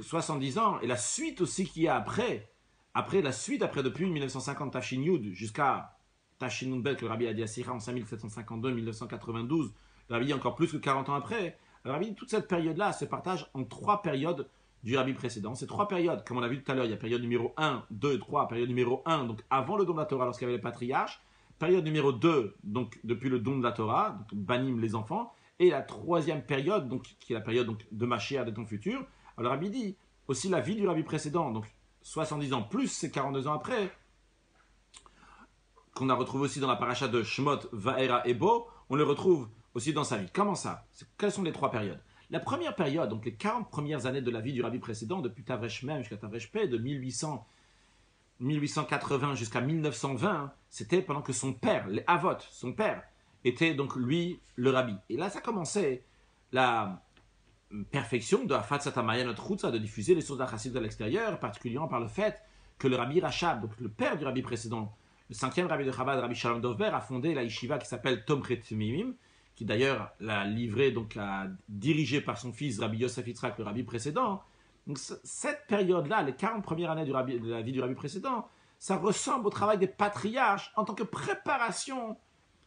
70 ans, et la suite aussi qu'il y a après depuis 1950 Tavshin Yud jusqu'à Tavshin Nun Bet, que le Rabbi a dit à Sira en 5752-1992, le Rabbi dit encore plus que 40 ans après. Le Rabbi dit toute cette période-là se partage en 3 périodes du Rabbi précédent. Ces 3 périodes, comme on l'a vu tout à l'heure, il y a période numéro 1, 2, 3. Période numéro 1, donc avant le don de la Torah, lorsqu'il y avait les patriarches. Période numéro 2, donc depuis le don de la Torah, donc Banim, les enfants. Et la 3e période, donc, qui est la période donc, de Mashiach, des temps futurs. Alors le Rabbi dit aussi la vie du Rabbi précédent, donc 70 ans plus ces 42 ans après, qu'on a retrouvé aussi dans la paracha de Shemot, Vaera et Bo, on le retrouve aussi dans sa vie. Comment ça? Quelles sont les 3 périodes? La première période, donc les 40 premières années de la vie du Rabbi précédent, depuis Tavresh Mem jusqu'à Tavresh Peh, de 1880 jusqu'à 1920, c'était pendant que son père, les Havot, son père, était donc lui le rabbi. Et là, ça commençait la perfection de Hafat Satamaya, notre route, de diffuser les sources d'Achassid à l'extérieur, particulièrement par le fait que le rabbi Rachab, donc le père du rabbi précédent, le cinquième rabbi de Chabad, Rabbi Shalom Dovber, a fondé la yeshiva qui s'appelle Tomchet Mimim, qui d'ailleurs l'a livré, donc a dirigé par son fils Rabbi Yosef Yitzhak, le rabbi précédent. Donc cette période-là, les 40 premières années de la vie du rabbi précédent, ça ressemble au travail des patriarches en tant que préparation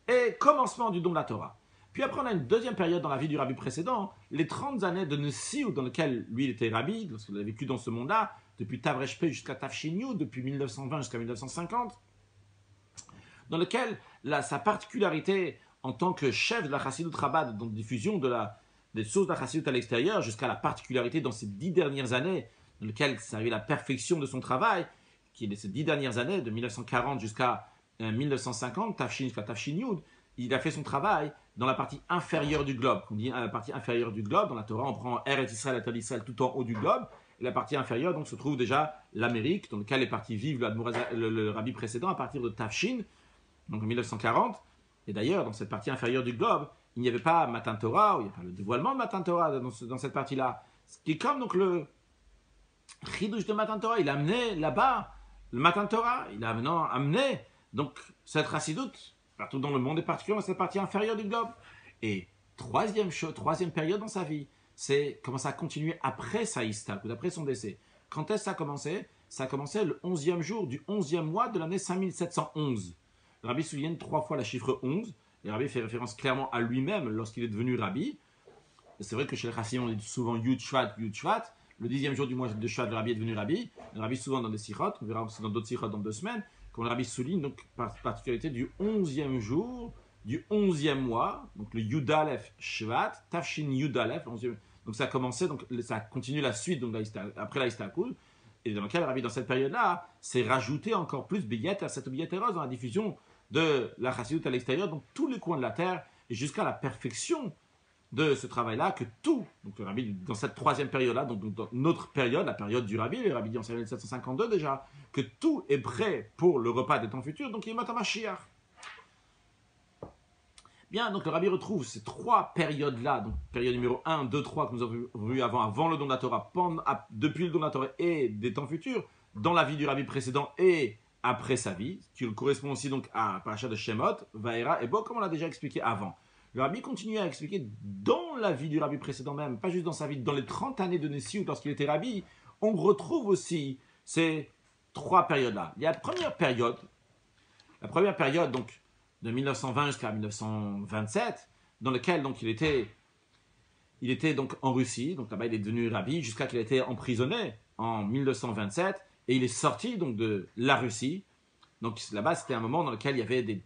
et commencement du don de la Torah. Puis après, on a une deuxième période dans la vie du rabbi précédent, les 30 années de Nessiou, dans lesquelles lui, il était rabbi, lorsqu'il a vécu dans ce monde-là, depuis Tavreshpe jusqu'à Tafshinyu, depuis 1920 jusqu'à 1950, dans lequel sa particularité en tant que chef de la Chassidut Chabad, dans la diffusion des sources de la Chassidut à l'extérieur, jusqu'à la particularité dans ces 10 dernières années, dans lesquelles ça a eu la perfection de son travail, qui est de ces 10 dernières années, de 1940 jusqu'à 1950, Tafshin jusqu'à Tafshin-Yud, il a fait son travail dans la partie inférieure du globe. On dit la partie inférieure du globe, dans la Torah, on prend Eretz Israël et Terre d'Israël tout en haut du globe, et la partie inférieure, donc, se trouve déjà l'Amérique, dans laquelle est parti vivre le rabbi précédent à partir de Tafshin, donc en 1940. Et d'ailleurs, dans cette partie inférieure du globe, il n'y avait pas Matan Torah, ou il n'y avait pas le dévoilement de Matan Torah dans cette partie-là. Ce qui est comme donc le Chidouche de Matan Torah, il a amené là-bas le Matan Torah, il a maintenant amené donc cette Chassidoute partout dans le monde, et particulièrement dans cette partie inférieure du globe. Et troisième période dans sa vie, c'est comment ça a continué après sa Istak, ou après son décès. Quand est-ce que ça a commencé? Ça a commencé le 11e jour du 11e mois de l'année 5711. Le rabbi souligne 3 fois la chiffre 11. Le rabbi fait référence clairement à lui-même lorsqu'il est devenu rabbi. Et c'est vrai que chez les Chassidим, on dit souvent Yud Shvat, Yud Shvat. Le 10e jour du mois de Shvat, le rabbi est devenu rabbi. Le rabbi souvent dans des sikhot, on verra aussi dans d'autres sikhot dans 2 semaines, comme le rabbi souligne donc par particularité du 11e jour du 11e mois, donc le Yud Aleph Shvat, Tafshin Yud Aleph, donc ça a commencé, donc ça continue la suite donc après la Istakul, et dans lequel le rabbi dans cette période-là s'est rajouté encore plus billet à cette billetteros dans la diffusion de la Chassidut à l'extérieur, donc tous les coins de la terre, et jusqu'à la perfection de ce travail-là, que tout, donc le rabbi, dans cette troisième période-là, donc dans notre période, la période du rabbi, le rabbi dit en 1752 déjà, que tout est prêt pour le repas des temps futurs, donc il est Matamashiyah. Bien, donc le rabbi retrouve ces 3 périodes-là, donc période numéro 1, 2, 3 que nous avons vu avant le don de la Torah, depuis le don de la Torah et des temps futurs, dans la vie du rabbi précédent et après sa vie, qui correspond aussi donc à Parashat de Shemot, Vaera et Bo, comme on l'a déjà expliqué avant. Le rabbi continue à expliquer dans la vie du rabbi précédent même, pas juste dans sa vie, dans les 30 années de Nessiut, lorsqu'il était rabbi, on retrouve aussi ces 3 périodes-là. Il y a la première période donc de 1920 jusqu'à 1927, dans laquelle donc il était donc en Russie, donc là-bas il est devenu rabbi jusqu'à qu'il ait été emprisonné en 1927, et il est sorti donc de la Russie. Donc là-bas c'était un moment dans lequel il y avait des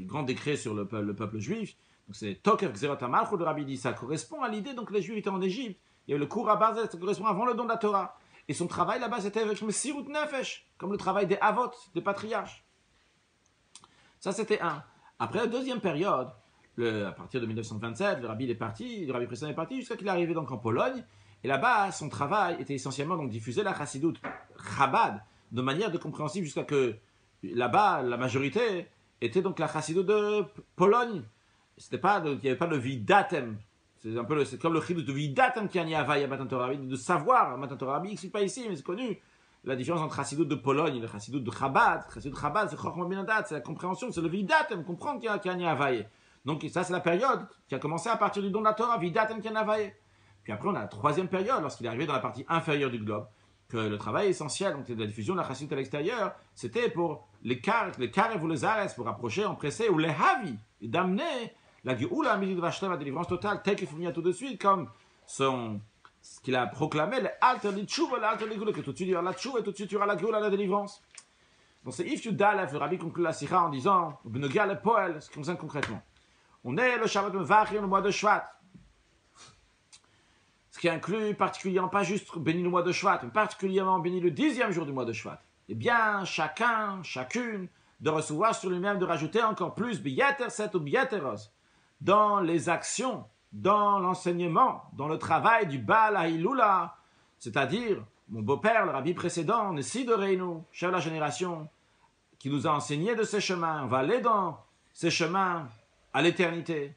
grands décrets sur le peuple juif. Donc c'est Toker Gzerot HaMalchut, le rabbi dit, ça correspond à l'idée donc les Juifs étaient en Égypte. Il y avait le cours à Bazel, ça correspond avant le don de la Torah. Et son travail là-bas c'était avec le Sirut Nefesh, comme le travail des Avot, des patriarches. Ça c'était un. Après la deuxième période, à partir de 1927, le rabbi précédent est parti jusqu'à qu'il est arrivé donc en Pologne. Et là-bas, son travail était essentiellement donc diffuser la Chassidut Chabad de manière de compréhensible jusqu'à que là-bas, la majorité était donc la Chassidut de Pologne. Il n'y avait pas de Vidatem. C'est comme le chidouche de Vidatem qui a ni Havaï à Matan Torah, de savoir. Matan Torah, il n'explique pas ici, mais c'est connu. La différence entre Chassidut de Pologne et le Chassidut de Chabad. Chassidut de Chabad, c'est Chochma Binadat, c'est la compréhension, c'est le Vidatem, comprendre qu'il y a ni Havaï. Donc ça, c'est la période qui a commencé à partir du don de la Torah, Vidatem qui a ni Havaï. Puis après, on a la troisième période, lorsqu'il est arrivé dans la partie inférieure du globe, que le travail essentiel, donc de la diffusion de la Chassidut à l'extérieur, c'était pour les Karev ou les Ares, pour approcher, empresser, ou les Havi, et d'amener la Géoula, la délivrance totale, telle qu'il faut venir tout de suite, comme ce qu'il a proclamé, les Alter Litchouva, l'Alter Ligula, que tout de suite il y aura la Tchouva, et tout de suite il y aura la Géoula, la délivrance. Donc c'est If Yudalef, le rabbi conclut la Sikha en disant, Benogia le Poel, ce qui concerne concrètement. On est le Shabbat Mevachir, le mois de Shvat. Ce qui inclut particulièrement, pas juste béni le mois de Shvat, mais particulièrement béni le 10e jour du mois de Shvat. Eh bien, chacune, de recevoir sur lui-même, de rajouter encore plus, Biyeter Set ou Biyeteros, dans les actions, dans l'enseignement, dans le travail du Baal Haïloula, c'est-à-dire mon beau-père, le rabbi précédent, Nessi de Reinu, chef de la génération, qui nous a enseigné de ces chemins. On va aller dans ces chemins à l'éternité.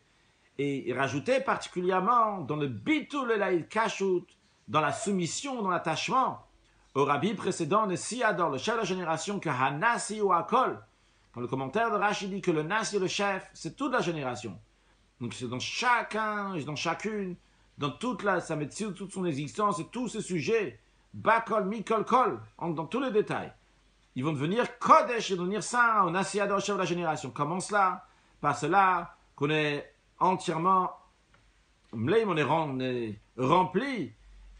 Et il rajoutait particulièrement dans le bitul elaïd kashut, dans la soumission, dans l'attachement au rabbi précédent, le Siador, le chef de la génération, que Hanasi ou Akol. Dans le commentaire de Rashi dit que le Nasi, le chef, c'est toute la génération. Donc c'est dans chacun, dans chacune, dans toute sa médecine, toute son existence et tous ces sujets, Bakol, Mikol, Kol, dans tous les détails. Ils vont devenir Kodesh, ils vont devenir saints, au Nasiador, le chef de la génération. Comment cela? Par cela qu'on est entièrement, on est rempli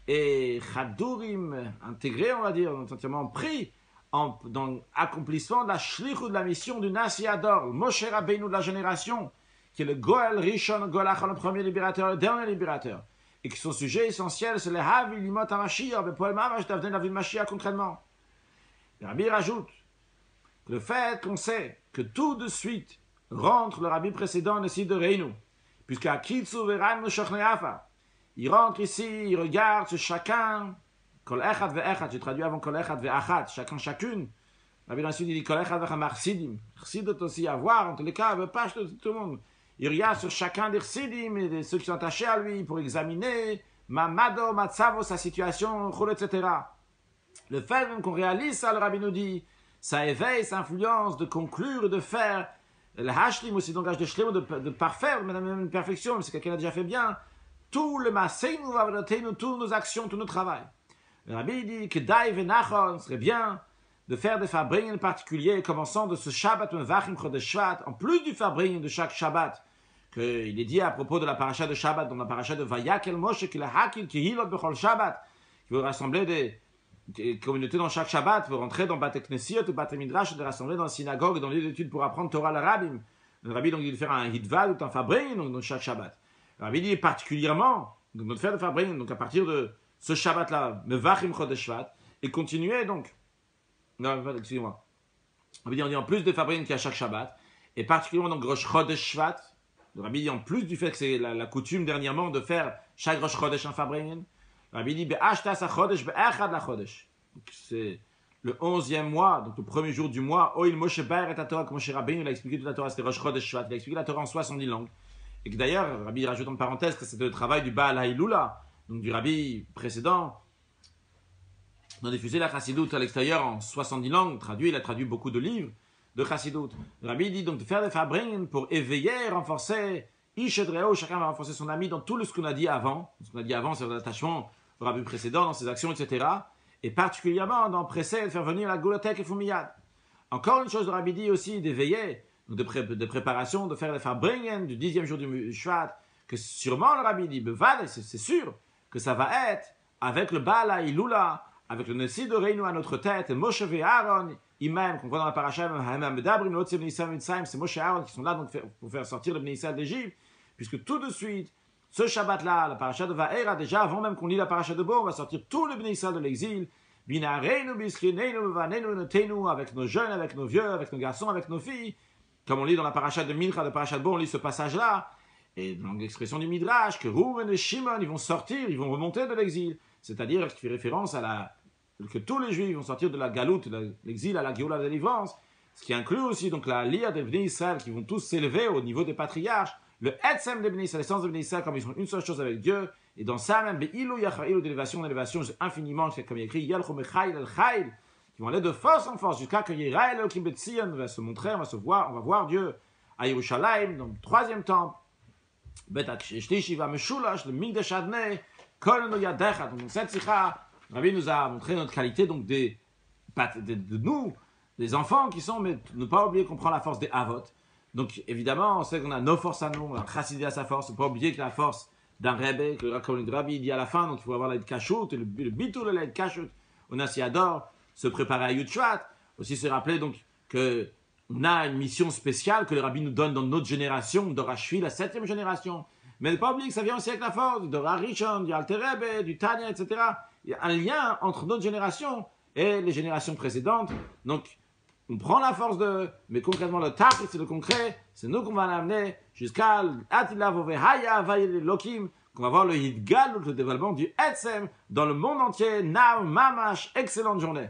et Chadurim, intégré, on va dire, entièrement pris dans l'accomplissement de la shlichut, de la mission du Nasiador, le Moshe Rabbeinu de la génération, qui est le Goel Rishon, Goel Achon, le premier libérateur, le dernier libérateur, et que son sujet essentiel, c'est le Havi Limot HaMashiach, le poème Mamash d'Avden la vie de Mashiach concrètement. Le Rabbi rajoute que le fait qu'on sait que tout de suite rentre le Rabbi précédent, le site de Reinu, puisqu'à Kitsu Veran Shochneafa, il rentre ici, il regarde sur chacun, Kol Echad Ve'echad, j'ai traduit avant Kol Echad Ve'achad, chacun, chacune. Rabbi ensuite il dit Kol Echad Ve'chamar Sidim, Chsidot aussi à voir, en tous les cas, pas tout le monde. Il regarde sur chacun des Chsidim et de ceux qui sont attachés à lui pour examiner Mamado, Matzavo, sa situation, etc. Le fait même qu'on réalise ça, le Rabbi nous dit, ça éveille, ça influence de conclure et de faire le Hashlim aussi, donc de Shlem, de parfaire, même une perfection, mais c'est quelqu'un qui a déjà fait bien. Tout le Maseinu, toutes nos actions, tout notre travail. Le Rabbi dit que Daï Venachon serait bien de faire des Farbringen particuliers, commençant de ce Shabbat Mevachim Chodesh Shvat, en plus du Farbringen de chaque Shabbat, qu'il est dit à propos de la paracha de Shabbat, dans la paracha de Vayakel Moshe, qu'il a Hakil, qui Hilot Bechol Shabbat, qui veut rassembler des communautés dans chaque Shabbat, veut rentrer dans Bate Knesiot ou Bate Midrash, de rassembler dans la synagogue et dans les lieux d'études pour apprendre Torah l'Arabim. Le Rabbi donc il veut faire un Hitval ou un Farbringen dans chaque Shabbat. Le Rabbi dit particulièrement, donc notre faire de Farbringen, donc à partir de ce Shabbat-là, Mevachim Chodesh Shvat, et continuer donc, non, excusez-moi, on veut dire en plus de Farbringen qu'il y a chaque Shabbat, et particulièrement donc Rosh Chodesh Shvat, le Rabbi dit en plus du fait que c'est la coutume dernièrement de faire chaque Rosh Chodesh un Farbringen, le Rabbi dit Be'ashtas HaChodesh Be'echad LaChodesh, c'est le 11e mois, donc le premier jour du mois, Oil Moshe Baer et la Torah, comme Moshe Rabbeinu il a expliqué toute la Torah, c'était Rosh Chodesh Shvat, il a expliqué la Torah en 70 langues, et que d'ailleurs, Rabbi rajoute en parenthèse que c'était le travail du Baal HaIlula, donc du Rabbi précédent, on a diffusé la Chassidoute à l'extérieur en 70 langues, il a traduit beaucoup de livres de Chassidoute. Le Rabbi dit donc de faire des Farbringen pour éveiller, renforcer, Ishedreo, chacun va renforcer son ami dans tout ce qu'on a dit avant. Ce qu'on a dit avant, c'est l'attachement au Rabbi précédent, dans ses actions, etc. Et particulièrement d'empresser et de faire venir la Goulotek et Fumiyad. Encore une chose, le Rabbi dit aussi d'éveiller, de préparation, de faire des Farbringen du 10e jour du Shvat, que sûrement le Rabbi dit, c'est sûr que ça va être avec le Baal HaIlula, avec le Nessi de Reinu à notre tête, et Moshe et Aaron, même qu'on voit dans la paracha, c'est Moshe et Aaron qui sont là donc pour faire sortir le Bnei Israël d'Égypte, puisque tout de suite, ce Shabbat-là, la paracha de Vaera, déjà avant même qu'on lit la paracha de Bo, on va sortir tout le Bnei Israël de l'exil, avec nos jeunes, avec nos vieux, avec nos garçons, avec nos filles, comme on lit dans la paracha de Mincha, de paracha de Bo, on lit ce passage-là, et dans l'expression du Midrash, que Rouven et Shimon, ils vont sortir, ils vont remonter de l'exil, c'est-à-dire qui fait référence à que tous les Juifs vont sortir de la galoute, de l'exil à la Géoula, la délivrance, ce qui inclut aussi donc la Lia des Bnei Israël qui vont tous s'élever au niveau des patriarches, le Etzem des Bnei Israël, l'essence des Bnei Israël, comme ils sont une seule chose avec Dieu, et dans ça même, Be'ilou Yachraïlou d'élévation infiniment, comme il est écrit, Yalchom Echaïl El-Chaïl, qui vont aller de force en force, jusqu'à que Yiraïl El-Kim Betzion va se montrer, on va voir Dieu à Yerushalayim, dans le 3e temple, Bet Shlishi va Meshulash, le Migdash Adnei, Kol No Yadecha, donc cette sikha, Rabbi nous a montré notre qualité donc de nous, des enfants qui sont, mais ne pas oublier qu'on prend la force des Avot. Donc évidemment, on sait qu'on a nos forces à nous, un Chassidé à sa force, ne pas oublier que la force d'un Rebbe, que le Rabbi dit à la fin, donc il faut avoir l'aide Kashout, et le bitou de l'aide Kashout, on a si adore se préparer à Yud Shvat, aussi se rappeler donc que on a une mission spéciale que le Rabbi nous donne dans notre génération, d'Orashvi, la 7e génération. Mais ne pas oublier que ça vient aussi avec la force de Rishon, du Alter Rebbe, du Tanya, etc. Il y a un lien entre notre génération et les générations précédentes. Donc, on prend la force mais concrètement, le tach, c'est le concret, c'est nous qu'on va l'amener jusqu'à Atila Vovehaya Vayel Elokim, qu'on va voir le Yidgal, le développement du Etzem dans le monde entier. Now, Mamash, excellente journée.